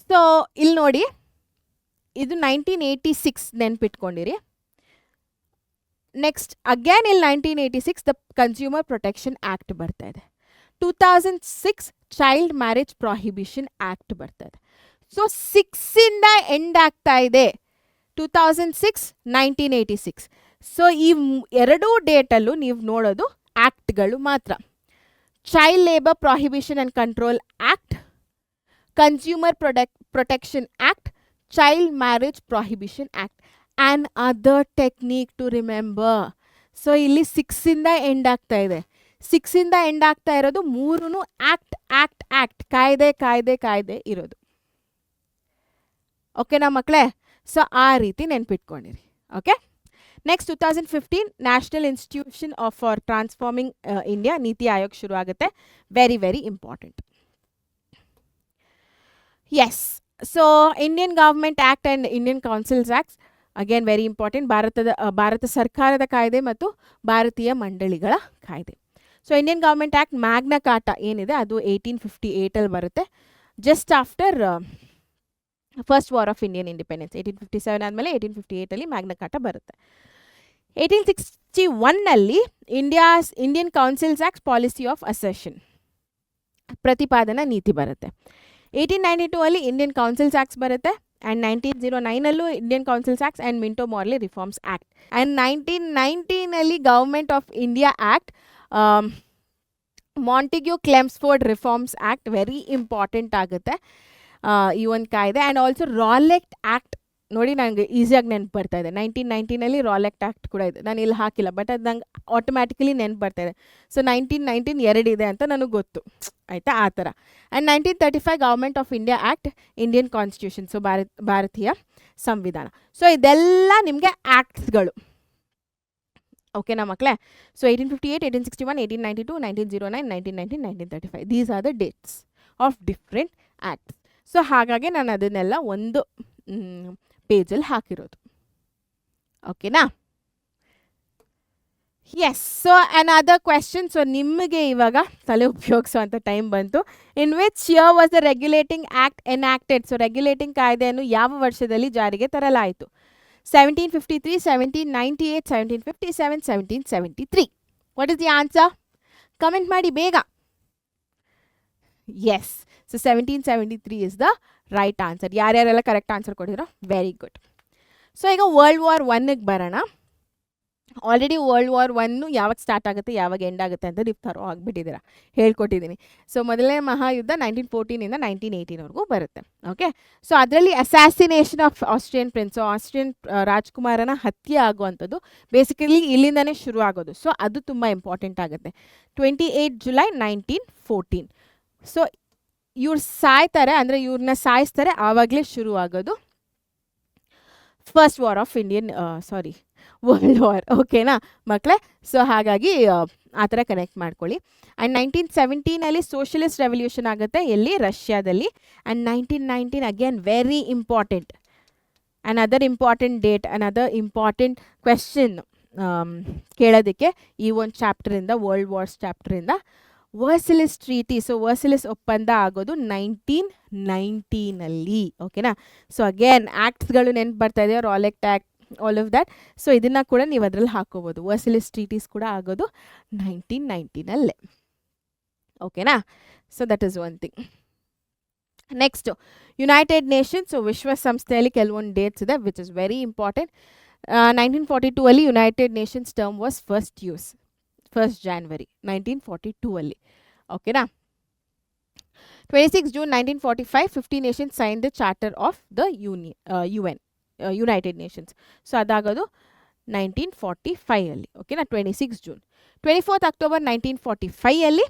So ಇಲ್ಲಿ ನೋಡಿ, ಇದು 1986 ನೆನ್ಪಿಟ್ಕೊಂಡಿರಿ. ನೆಕ್ಸ್ಟ್ ಅಗೇನ್ ಇಲ್ಲಿ 1986 ದ ಕನ್ಸ್ಯೂಮರ್ ಪ್ರೊಟೆಕ್ಷನ್ ಆ್ಯಕ್ಟ್ ಬರ್ತಾ ಇದೆ. 2006 ಚೈಲ್ಡ್ ಮ್ಯಾರೇಜ್ ಪ್ರಾಹಿಬಿಷನ್ ಆ್ಯಕ್ಟ್ ಬರ್ತಾ ಇದೆ. ಸೊ 6ಇಂದ ಎಂಡ್ ಆಗ್ತಾ ಇದೆ 2006, 1986. ಸೊ ಈ ಎರಡೂ ಡೇಟಲ್ಲೂ ನೀವು ನೋಡೋದು ಆ್ಯಕ್ಟ್ಗಳು ಮಾತ್ರ. Child labour prohibition and control act, consumer protection act, child marriage prohibition act. And other technique to remember. So ಇಲ್ಲಿ 6ಇಂದ ಎಂಡ್ ಆಗ್ತಾ ಇದೆ. 6ಇಂದ ಎಂಡ್ ಆಗ್ತಾ ಇರೋದು ಮೂರೂ ಆ್ಯಕ್ಟ್ ಆ್ಯಕ್ಟ್ ಆ್ಯಕ್ಟ್, ಕಾಯ್ದೆ ಕಾಯ್ದೆ ಕಾಯ್ದೆ ಇರೋದು. ಓಕೆನಾ ಮಕ್ಕಳೇ? ಸೊ ಆ ರೀತಿ ನೆನ್ಪಿಟ್ಕೊಂಡಿರಿ. Okay, next 2015 national institution for transforming India, NITI Aayog ಶುರು ಆಗುತ್ತೆ. Very very important. Yes, so Indian government act and Indian councils acts again very important. Bharata ಸರ್ಕಾರದ ಕಾಯ್ದೆ ಮತ್ತು ಭಾರತೀಯ ಮಂಡಳಿಗಳ ಕಾಯ್ದೆ. So Indian government act Magna Carta ಏನಿದೆ ಅದು 1858 ಬರುತ್ತೆ. Just after first war of Indian independence 1857 ಆದಮೇಲೆ 1858 ಮ್ಯಾಗ್ನಾ ಕಾರ್ಟಾ ಬರುತ್ತೆ. 1861 Indian councils act policy of accession, ಪ್ರತಿಪಾದನಾ ನೀತಿ ಬರುತ್ತೆ. 1892 ಇಂಡಿಯನ್ ಕೌನ್ಸಿಲ್ಸ್ ಆ್ಯಕ್ಟ್ಸ್ ಬರುತ್ತೆ. And 1909 Indian councils acts and Minto Morley reforms act. And 1919 government of India act, Montagu Chelmsford reforms act very important ಆಗುತ್ತೆ ಈ ಒಂದು ಕಾಯ್ದೆ. ಆ್ಯಂಡ್ ಆಲ್ಸೋ ರಾಲೆಕ್ಟ್ ಆ್ಯಕ್ಟ್ ನೋಡಿ, ನನಗೆ ಈಸಿಯಾಗಿ ನೆನಪು ಬರ್ತಾ ಇದೆ. 1919 ರಾಲೆಕ್ಟ್ ಆ್ಯಕ್ಟ್ ಕೂಡ ಇದೆ, ನಾನು ಇಲ್ಲಿ ಹಾಕಿಲ್ಲ, ಬಟ್ ಅದು ನಂಗೆ ಆಟೋಮ್ಯಾಟಿಕಲಿ ನೆನಪು ಬರ್ತಾ ಇದೆ. ಸೊ 1919 ಎರಡಿದೆ ಅಂತ ನನಗೆ ಗೊತ್ತು ಆಯಿತಾ, ಆ ಥರ. And 1935 government of India act, Indian constitution, so ಭಾರತೀಯ ಸಂವಿಧಾನ. ಸೊ ಇದೆಲ್ಲ ನಿಮಗೆ ಆ್ಯಕ್ಟ್ಸ್ಗಳು. ಓಕೆನಾ ಮಕ್ಕಳೇ? So 1858, 1861, 1892, 1909, 1919, 1935 these are the dates of different acts. So ಹಾಗಾಗಿ ನಾನು ಅದನ್ನೆಲ್ಲ ಒಂದು ಪೇಜಲ್ಲಿ ಹಾಕಿರೋದು. ಓಕೆನಾ? Yes. So another question. So ನಿಮಗೆ ಇವಾಗ ತಲೆ ಉಪಯೋಗಿಸುವಂಥ ಟೈಮ್ ಬಂತು. In which year was the regulating act enacted? So regulating ಕಾಯ್ದೆಯನ್ನು ಯಾವ ವರ್ಷದಲ್ಲಿ ಜಾರಿಗೆ ತರಲಾಯಿತು? 1753, 1798, 1757, 1773. What is the answer? Comment ಮಾಡಿ ಬೇಗ. Yes. So 1773 is the right answer. ಯಾರ್ಯಾರೆಲ್ಲ ಕರೆಕ್ಟ್ ಆನ್ಸರ್ ಕೊಟ್ಟಿರೋ ವೆರಿ ಗುಡ್. ಸೊ ಈಗ ವರ್ಲ್ಡ್ ವಾರ್ 1ಗೆ ಬರೋಣ. ಆಲ್ರೆಡಿ ವರ್ಲ್ಡ್ ವಾರ್ 1 ಯಾವಾಗ ಸ್ಟಾರ್ಟ್ ಆಗುತ್ತೆ, ಯಾವಾಗ ಎಂಡ್ ಆಗುತ್ತೆ ಅಂತ ನೀವು ಥರೋ ಆಗಿಬಿಟ್ಟಿದ್ದೀರಾ, ಹೇಳ್ಕೊಟ್ಟಿದ್ದೀನಿ. ಸೊ ಮೊದಲನೇ ಮಹಾಯುದ್ಧ 1914 1918 ಬರುತ್ತೆ. ಓಕೆ, ಸೊ ಅದರಲ್ಲಿ ಅಸ್ಯಾಸಿನೇಷನ್ ಆಫ್ ಆಸ್ಟ್ರಿಯನ್ ಪ್ರಿನ್ಸ್, ಆಸ್ಟ್ರಿಯನ್ ರಾಜ್ಕುಮಾರನ ಹತ್ಯೆ ಆಗುವಂಥದ್ದು ಬೇಸಿಕಲಿ ಇಲ್ಲಿಂದನೇ ಶುರು ಆಗೋದು. ಸೊ ಅದು ತುಂಬ ಇಂಪಾರ್ಟೆಂಟ್ ಆಗುತ್ತೆ. 28 ಜುಲೈ 1914. ಸೊ ಇವ್ರು ಸಾಯ್ತಾರೆ, ಅಂದರೆ ಇವ್ರನ್ನ ಸಾಯಿಸ್ತಾರೆ, ಆವಾಗಲೇ ಶುರು ಆಗೋದು first war of world war. ಓಕೆನಾ ಮಕ್ಕಳೇ? ಸೊ ಹಾಗಾಗಿ ಆ ಥರ ಕನೆಕ್ಟ್ ಮಾಡ್ಕೊಳ್ಳಿ. ಆ್ಯಂಡ್ 1917 ಸೋಷಲಿಸ್ಟ್ ರೆವಲ್ಯೂಷನ್ ಆಗುತ್ತೆ, ಎಲ್ಲಿ? ರಷ್ಯಾದಲ್ಲಿ. And 1919 again very important. Another important date, another important question ಕೇಳೋದಕ್ಕೆ ಈ ಒಂದು ಚಾಪ್ಟರಿಂದ, ವರ್ಲ್ಡ್ ವಾರ್ಸ್ ಚಾಪ್ಟರಿಂದ. Versailles treaty. ಸೊ ವರ್ಸಲಿಸ್ ಒಪ್ಪಂದ ಆಗೋದು 1919. ಓಕೆನಾ? ಸೊ ಅಗೇನ್ ಆ್ಯಕ್ಟ್ಸ್ಗಳು ನೆನಪು ಬರ್ತಾ ಇದೆಯಾ? Rowlatt act, all of that. So ಇದನ್ನು ಕೂಡ ನೀವು ಅದರಲ್ಲಿ ಹಾಕೋಬೋದು. ವರ್ಸಲಿಸ್ ಟ್ರೀಟೀಸ್ ಕೂಡ ಆಗೋದು 1919. ಓಕೆನಾ? So that is one thing. Next United Nations. So ವಿಶ್ವಸಂಸ್ಥೆಯಲ್ಲಿ ಕೆಲವೊಂದು ಡೇಟ್ಸ್ ಇದೆ which is very important. 1942 United Nations term was first January 1942. ಓಕೆನಾ? 26 June 1945 50 nations signed the charter of the UN, United Nations. So ಅದಾಗೋದು 1945. ಓಕೆನಾ? 26 ಜೂನ್. 24 ಅಕ್ಟೋಬರ್ 1945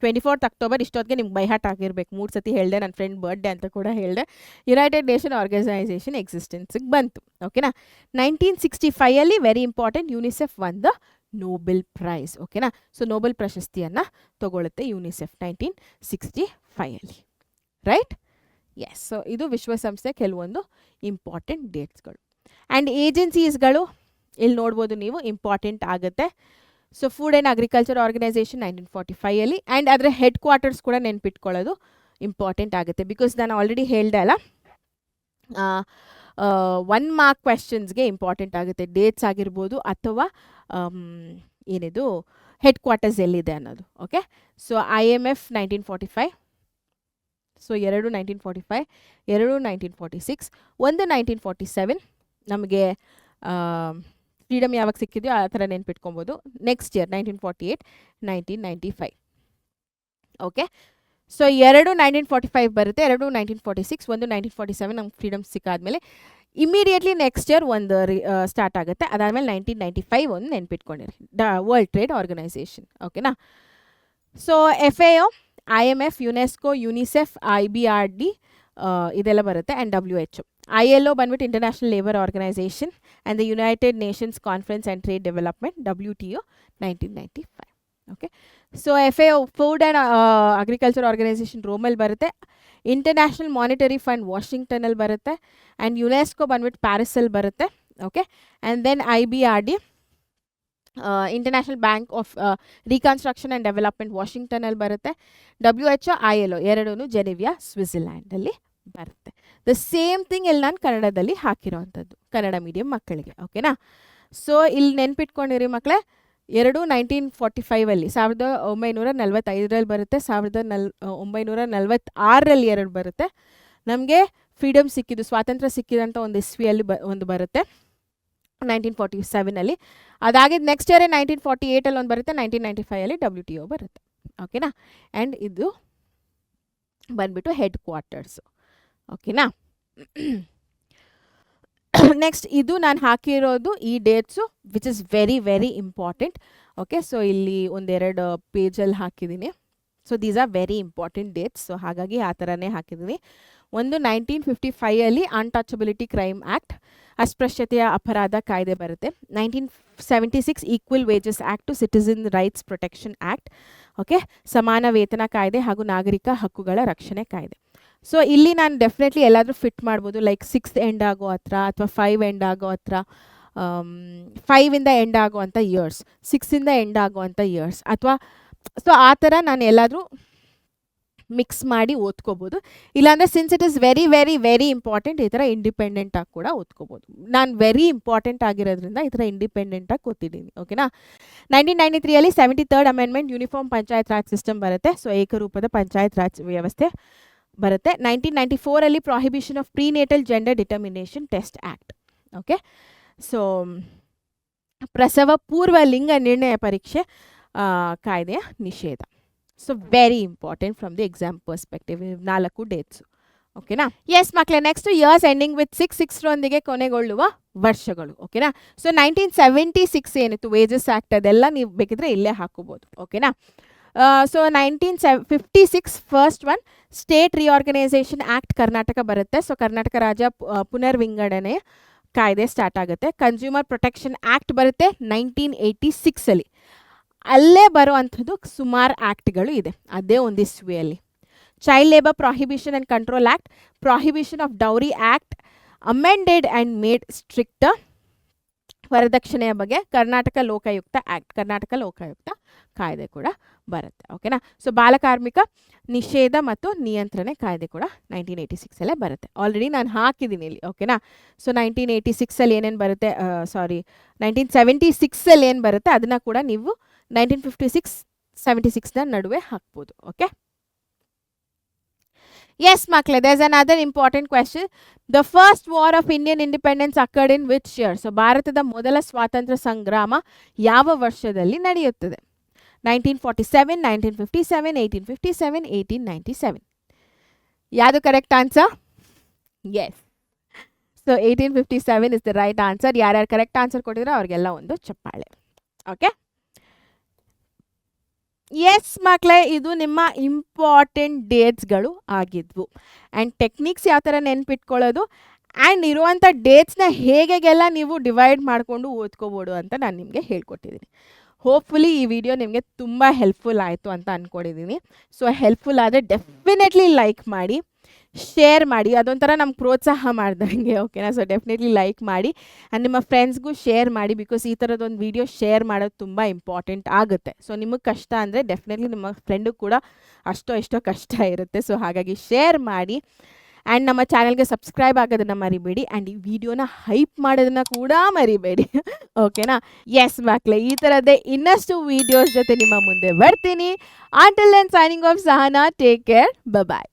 24th ಅಕ್ಟೋಬರ್ ಇಷ್ಟೊತ್ತಿಗೆ ನಿಮ್ಗೆ ಬೈಹಾಟ್ ಆಗಿರ್ಬೇಕು. 3 ಸತಿ ಹೇಳಿದೆ, ನನ್ನ ಫ್ರೆಂಡ್ ಬರ್ಡೇ ಅಂತ ಕೂಡ ಹೇಳಿದೆ. ಯುನೈಟೆಡ್ ನೇಷನ್ ಆರ್ಗನೈಸೇಷನ್ ಎಕ್ಸಿಸ್ಟೆನ್ಸಿಗೆ ಬಂತು. ಓಕೆನಾ. 1965 very important, UNICEF one the Nobel prize. ಓಕೆನಾ. ಸೊ ನೋಬೆಲ್ ಪ್ರಶಸ್ತಿಯನ್ನು ತಗೊಳುತ್ತೆ ಯುನಿಸೆಫ್ 1965 ರೈಟ್. ಎಸ್. ಸೊ ಇದು ವಿಶ್ವಸಂಸ್ಥೆ ಕೆಲವೊಂದು ಇಂಪಾರ್ಟೆಂಟ್ ಡೇಟ್ಸ್ಗಳು. ಆ್ಯಂಡ್ ಏಜೆನ್ಸೀಸ್ಗಳು ಇಲ್ಲಿ ನೋಡ್ಬೋದು ನೀವು, ಇಂಪಾರ್ಟೆಂಟ್ ಆಗುತ್ತೆ. So food and agriculture organisation 1945 and ಅದರ ಹೆಡ್ ಕ್ವಾರ್ಟರ್ಸ್ ಕೂಡ ನೆನ್ಪಿಟ್ಕೊಳ್ಳೋದು ಇಂಪಾರ್ಟೆಂಟ್ ಆಗುತ್ತೆ. ಬಿಕಾಸ್ ನಾನು ಆಲ್ರೆಡಿ ಹೇಳ್ದೆ ಅಲ್ಲ, 1 ಮಾರ್ಕ್ ಕ್ವೆಶನ್ಸ್ಗೆ ಇಂಪಾರ್ಟೆಂಟ್ ಆಗುತ್ತೆ. ಡೇಟ್ಸ್ ಆಗಿರ್ಬೋದು ಅಥವಾ ಏನಿದು ಹೆಡ್ ಕ್ವಾರ್ಟರ್ಸ್ ಎಲ್ಲಿದೆ ಅನ್ನೋದು. ಓಕೆ. So IMF 1945, so 2 1945, 2 1946, 1 1947. ನಮಗೆ ಫ್ರೀಡಮ್ ಯಾವಾಗ ಸಿಕ್ಕಿದೆಯೋ ಆ ಥರ ನೆನ್ಪಿಟ್ಕೊಬೋದು. Next year 1948, 1995. ಓಕೆ. ಸೊ 2 1945 ಬರುತ್ತೆ, 2 1946, 1 1947 ನಮ್ಗೆ ಫ್ರೀಡಮ್ ಸಿಕ್ಕಾದ್ಮೇಲೆ ಇಮಿಡಿಯೇಟ್ಲಿ ನೆಕ್ಸ್ಟ್ ಇಯರ್ ಒಂದು ಸ್ಟಾರ್ಟ್ ಆಗುತ್ತೆ. ಅದಾದಮೇಲೆ 1995 ಒಂದು ನೆನ್ಪಿಟ್ಕೊಂಡಿರಿ, ವರ್ಲ್ಡ್ ಟ್ರೇಡ್ ಆರ್ಗನೈಸೇಷನ್. ಓಕೆನಾ. So FAO, IMF, UNESCO, UNICEF, IBRD ಇದೆಲ್ಲ ಬರುತ್ತೆ. And WHO. ILO ಬಂದ್ಬಿಟ್ಟು international labour organization and the United Nations conference and trade development, WTO 1995. Okay. So FAO food and agriculture organization ರೋಮಲ್ಲಿ ಬರುತ್ತೆ. ಇಂಟರ್ನ್ಯಾಷನಲ್ ಮಾನಿಟರಿ ಫಂಡ್ ವಾಷಿಂಗ್ಟನಲ್ಲಿ ಬರುತ್ತೆ. ಆ್ಯಂಡ್ ಯುನೆಸ್ಕೋ ಬಂದ್ಬಿಟ್ಟು ಪ್ಯಾರಿಸಲ್ಲಿ ಬರುತ್ತೆ. Okay. And then IBRD international bank of reconstruction and development ವಾಷಿಂಗ್ಟನಲ್ಲಿ ಬರುತ್ತೆ. WHO, ILO ಎರಡೂ ಜೆನೆವಿಯಾ ಸ್ವಿಟ್ಜರ್ಲ್ಯಾಂಡಲ್ಲಿ ಬರುತ್ತೆ. ದ ಸೇಮ್ ಥಿಂಗ್ ಇಲ್ಲಿ ನಾನು ಕನ್ನಡದಲ್ಲಿ ಹಾಕಿರೋವಂಥದ್ದು ಕನ್ನಡ ಮೀಡಿಯಂ ಮಕ್ಕಳಿಗೆ. ಓಕೆನಾ. ಸೊ ಇಲ್ಲಿ ನೆನ್ಪಿಟ್ಕೊಂಡಿರಿ ಮಕ್ಕಳೇ, 2 1945 1945 ಬರುತ್ತೆ, 1946 2 ಬರುತ್ತೆ. ನಮಗೆ ಫ್ರೀಡಮ್ ಸಿಕ್ಕಿದ್ದು, ಸ್ವಾತಂತ್ರ್ಯ ಸಿಕ್ಕಿದಂಥ ಒಂದು ಇಸ್ವಿಯಲ್ಲಿ ಒಂದು ಬರುತ್ತೆ 1947. ಅದಾಗಿದ್ದು ನೆಕ್ಸ್ಟ್ ಇಯರೇ 1948 ಒಂದು ಬರುತ್ತೆ, 1995 WTO ಬರುತ್ತೆ. ಓಕೆನಾ. ಆ್ಯಂಡ್ ಇದು ಬಂದ್ಬಿಟ್ಟು ಹೆಡ್ ಕ್ವಾರ್ಟರ್ಸು. ಓಕೆನಾ. ನೆಕ್ಸ್ಟ್ ಇದು ನಾನು ಹಾಕಿರೋದು ಈ dates which is very very important. Okay. So ಇಲ್ಲಿ ಒಂದೆರಡು ಪೇಜಲ್ಲಿ ಹಾಕಿದ್ದೀನಿ. So these are very important dates. So ಹಾಗಾಗಿ ಆ ಥರನೇ ಹಾಕಿದ್ದೀನಿ. ಒಂದು 1955 ಅನ್ಟಚಬಿಲಿಟಿ ಕ್ರೈಮ್ ಆ್ಯಕ್ಟ್, ಅಸ್ಪೃಶ್ಯತೆಯ ಅಪರಾಧ ಕಾಯ್ದೆ ಬರುತ್ತೆ. 1976 equal wages act, citizen rights protection act. Okay. ಸಮಾನ ವೇತನ ಕಾಯ್ದೆ ಹಾಗೂ ನಾಗರಿಕ ಹಕ್ಕುಗಳ ರಕ್ಷಣೆ ಕಾಯ್ದೆ. ಸೊ ಇಲ್ಲಿ ನಾನು ಡೆಫಿನೆಟ್ಲಿ ಎಲ್ಲಾದರೂ ಫಿಟ್ ಮಾಡ್ಬೋದು, ಲೈಕ್ 6th ಎಂಡ್ ಆಗೋ ಹತ್ರ ಅಥವಾ 5 ಎಂಡ್ ಆಗೋ ಹತ್ರ, 5ಇಂದ ಎಂಡ್ ಆಗೋ ಅಂಥ ಇಯರ್ಸ್, 6ಇಂದ ಎಂಡ್ ಆಗೋ ಅಂಥ ಇಯರ್ಸ್, ಅಥವಾ ಸೊ ಆ ಥರ ನಾನು ಎಲ್ಲಾದರೂ ಮಿಕ್ಸ್ ಮಾಡಿ ಓದ್ಕೋಬೋದು. ಇಲ್ಲಾಂದರೆ since it is very very very important, ಈ ಥರ ಇಂಡಿಪೆಂಡೆಂಟಾಗಿ ಕೂಡ ಓದ್ಕೋಬೋದು. ನಾನು ವೆರಿ ಇಂಪಾರ್ಟೆಂಟ್ ಆಗಿರೋದ್ರಿಂದ ಈ ಥರ ಇಂಡಿಪೆಂಡೆಂಟಾಗಿ ಓದ್ತಿದ್ದೀನಿ. ಓಕೆನಾ. 1993 73rd amendment uniform panchayat raj system ಬರುತ್ತೆ. ಸೊ ಏಕರೂಪದ ಪಂಚಾಯತ್ ರಾಜ್ ವ್ಯವಸ್ಥೆ ಬರುತ್ತೆ. 1994 prohibition of prenatal gender determination test act. Okay. So ಪ್ರಸವ ಪೂರ್ವ ಲಿಂಗ ನಿರ್ಣಯ ಪರೀಕ್ಷೆ ಕಾಯ್ದೆಯ ನಿಷೇಧ. So very important from the exam perspective. 4 dates. ಓಕೆನಾ. ಎಸ್ ಮಕ್ಕಳೇ, ನೆಕ್ಸ್ಟ್ ಇಯರ್ಸ್ ಎಂಡಿಂಗ್ ವಿತ್ 6/6 ಕೊನೆಗೊಳ್ಳುವ ವರ್ಷಗಳು. ಓಕೆನಾ. ಸೊ 1976 ಏನಿತ್ತು ವೇಜಸ್ ಆ್ಯಕ್ಟ್, ಅದೆಲ್ಲ ನೀವು ಬೇಕಿದ್ರೆ ಇಲ್ಲೇ ಹಾಕೋಬೋದು. ಓಕೆನಾ. So 1956 first one state reorganisation act Karnataka ಬರುತ್ತೆ. ಸೊ ಕರ್ನಾಟಕ ರಾಜ್ಯ ಪುನರ್ವಿಂಗಡಣೆ ಕಾಯ್ದೆ ಸ್ಟಾರ್ಟ್ ಆಗುತ್ತೆ. ಕನ್ಸ್ಯೂಮರ್ ಪ್ರೊಟೆಕ್ಷನ್ ಆ್ಯಕ್ಟ್ ಬರುತ್ತೆ 1986. ಅಲ್ಲೇ ಬರೋ ಅಂಥದ್ದು ಸುಮಾರು ಆ್ಯಕ್ಟ್ಗಳು ಇದೆ, ಅದೇ ಒಂದು ಇಸ್ವಿಯಲ್ಲಿ. Child labour prohibition and control act, prohibition of dowry act amended and made strict. ವರದಕ್ಷಿಣೆಯ ಬಗ್ಗೆ ಕರ್ನಾಟಕ ಲೋಕಾಯುಕ್ತ ಆ್ಯಕ್ಟ್, ಕರ್ನಾಟಕ ಲೋಕಾಯುಕ್ತ ಕಾಯ್ದೆ ಕೂಡ ಬರುತ್ತೆ. ಓಕೆನಾ. ಸೊ ಬಾಲಕಾರ್ಮಿಕ ನಿಷೇಧ ಮತ್ತು ನಿಯಂತ್ರಣ ಕಾಯ್ದೆ ಕೂಡ 1986 ಬರುತ್ತೆ. ಆಲ್ರೆಡಿ ನಾನು ಹಾಕಿದ್ದೀನಿ ಇಲ್ಲಿ. ಓಕೆನಾ. ಸೊ 1986 ಏನೇನು ಬರುತ್ತೆ, 1976 ಏನು ಬರುತ್ತೆ ಅದನ್ನು ಕೂಡ ನೀವು 1956 76 ನಡುವೆ ಹಾಕ್ಬೋದು. ಓಕೆ. ಎಸ್ ಮಕ್ಕಳೇ, there is another important question. The first war of Indian independence occurred in which year? So ಭಾರತದ ಮೊದಲ ಸ್ವಾತಂತ್ರ್ಯ ಸಂಗ್ರಾಮ ಯಾವ ವರ್ಷದಲ್ಲಿ ನಡೆಯುತ್ತದೆ? 1947, 1957, 1857, 1897. ಯಾವುದು correct answer? Yes. So 1857 is the right answer. ಯಾರ್ಯಾರು ಕರೆಕ್ಟ್ ಆನ್ಸರ್ ಕೊಟ್ಟಿದ್ರೆ ಅವ್ರಿಗೆಲ್ಲ ಒಂದು ಚಪ್ಪಾಳೆ. ಓಕೆ. ಎಸ್ ಮಕ್ಕಳೇ, ಇದು ನಿಮ್ಮ ಇಂಪಾರ್ಟೆಂಟ್ ಡೇಟ್ಸ್ಗಳು ಆಗಿದ್ವು. ಆ್ಯಂಡ್ ಟೆಕ್ನಿಕ್ಸ್ ಯಾವ ಥರ ನೆನ್ಪಿಟ್ಕೊಳ್ಳೋದು ಆ್ಯಂಡ್ ಇರುವಂಥ ಡೇಟ್ಸ್ನ ಹೇಗೆಲ್ಲ ನೀವು ಡಿವೈಡ್ ಮಾಡಿಕೊಂಡು ಓದ್ಕೋಬೋದು ಅಂತ ನಾನು ನಿಮಗೆ ಹೇಳ್ಕೊಟ್ಟಿದ್ದೀನಿ. ಹೋಪ್ಫುಲಿ ಈ ವಿಡಿಯೋ ನಿಮಗೆ ತುಂಬ ಹೆಲ್ಪ್ಫುಲ್ ಆಯಿತು ಅಂತ ಅಂದ್ಕೊಂಡಿದ್ದೀನಿ. ಸೊ ಹೆಲ್ಪ್ಫುಲ್ ಆದರೆ ಡೆಫಿನೆಟ್ಲಿ ಲೈಕ್ ಮಾಡಿ, ಶೇರ್ ಮಾಡಿ, ಅದೊಂಥರ ನಮ್ಗೆ ಪ್ರೋತ್ಸಾಹ ಮಾಡ್ದಂಗೆ, ಓಕೆನಾ? ಸೊ ಡೆಫಿನೆಟ್ಲಿ ಲೈಕ್ ಮಾಡಿ ಆ್ಯಂಡ್ ನಿಮ್ಮ ಫ್ರೆಂಡ್ಸ್ಗೂ ಶೇರ್ ಮಾಡಿ, ಬಿಕಾಸ್ ಈ ಥರದೊಂದು ವಿಡಿಯೋ ಶೇರ್ ಮಾಡೋದು ತುಂಬ ಇಂಪಾರ್ಟೆಂಟ್ ಆಗುತ್ತೆ. ಸೊ ನಿಮಗೆ ಕಷ್ಟ ಅಂದರೆ ಡೆಫಿನೆಟ್ಲಿ ನಿಮ್ಮ ಫ್ರೆಂಡು ಕೂಡ ಎಷ್ಟೋ ಕಷ್ಟ ಇರುತ್ತೆ. ಸೊ ಹಾಗಾಗಿ ಶೇರ್ ಮಾಡಿ ಆ್ಯಂಡ್ ನಮ್ಮ ಚಾನಲ್ಗೆ ಸಬ್ಸ್ಕ್ರೈಬ್ ಆಗೋದನ್ನು ಮರಿಬೇಡಿ ಆ್ಯಂಡ್ ಈ ವಿಡಿಯೋನ ಹೈಪ್ ಮಾಡೋದನ್ನು ಕೂಡ ಮರಿಬೇಡಿ, ಓಕೆನಾ? ಎಸ್ ಮಕ್ಕಳೇ, ಈ ಥರದ್ದೇ ಇನ್ನಷ್ಟು ವೀಡಿಯೋಸ್ ಜೊತೆ ನಿಮ್ಮ ಮುಂದೆ ಬರ್ತೀನಿ. Until then signing off Sahana. Take care, ಬಾಯ್.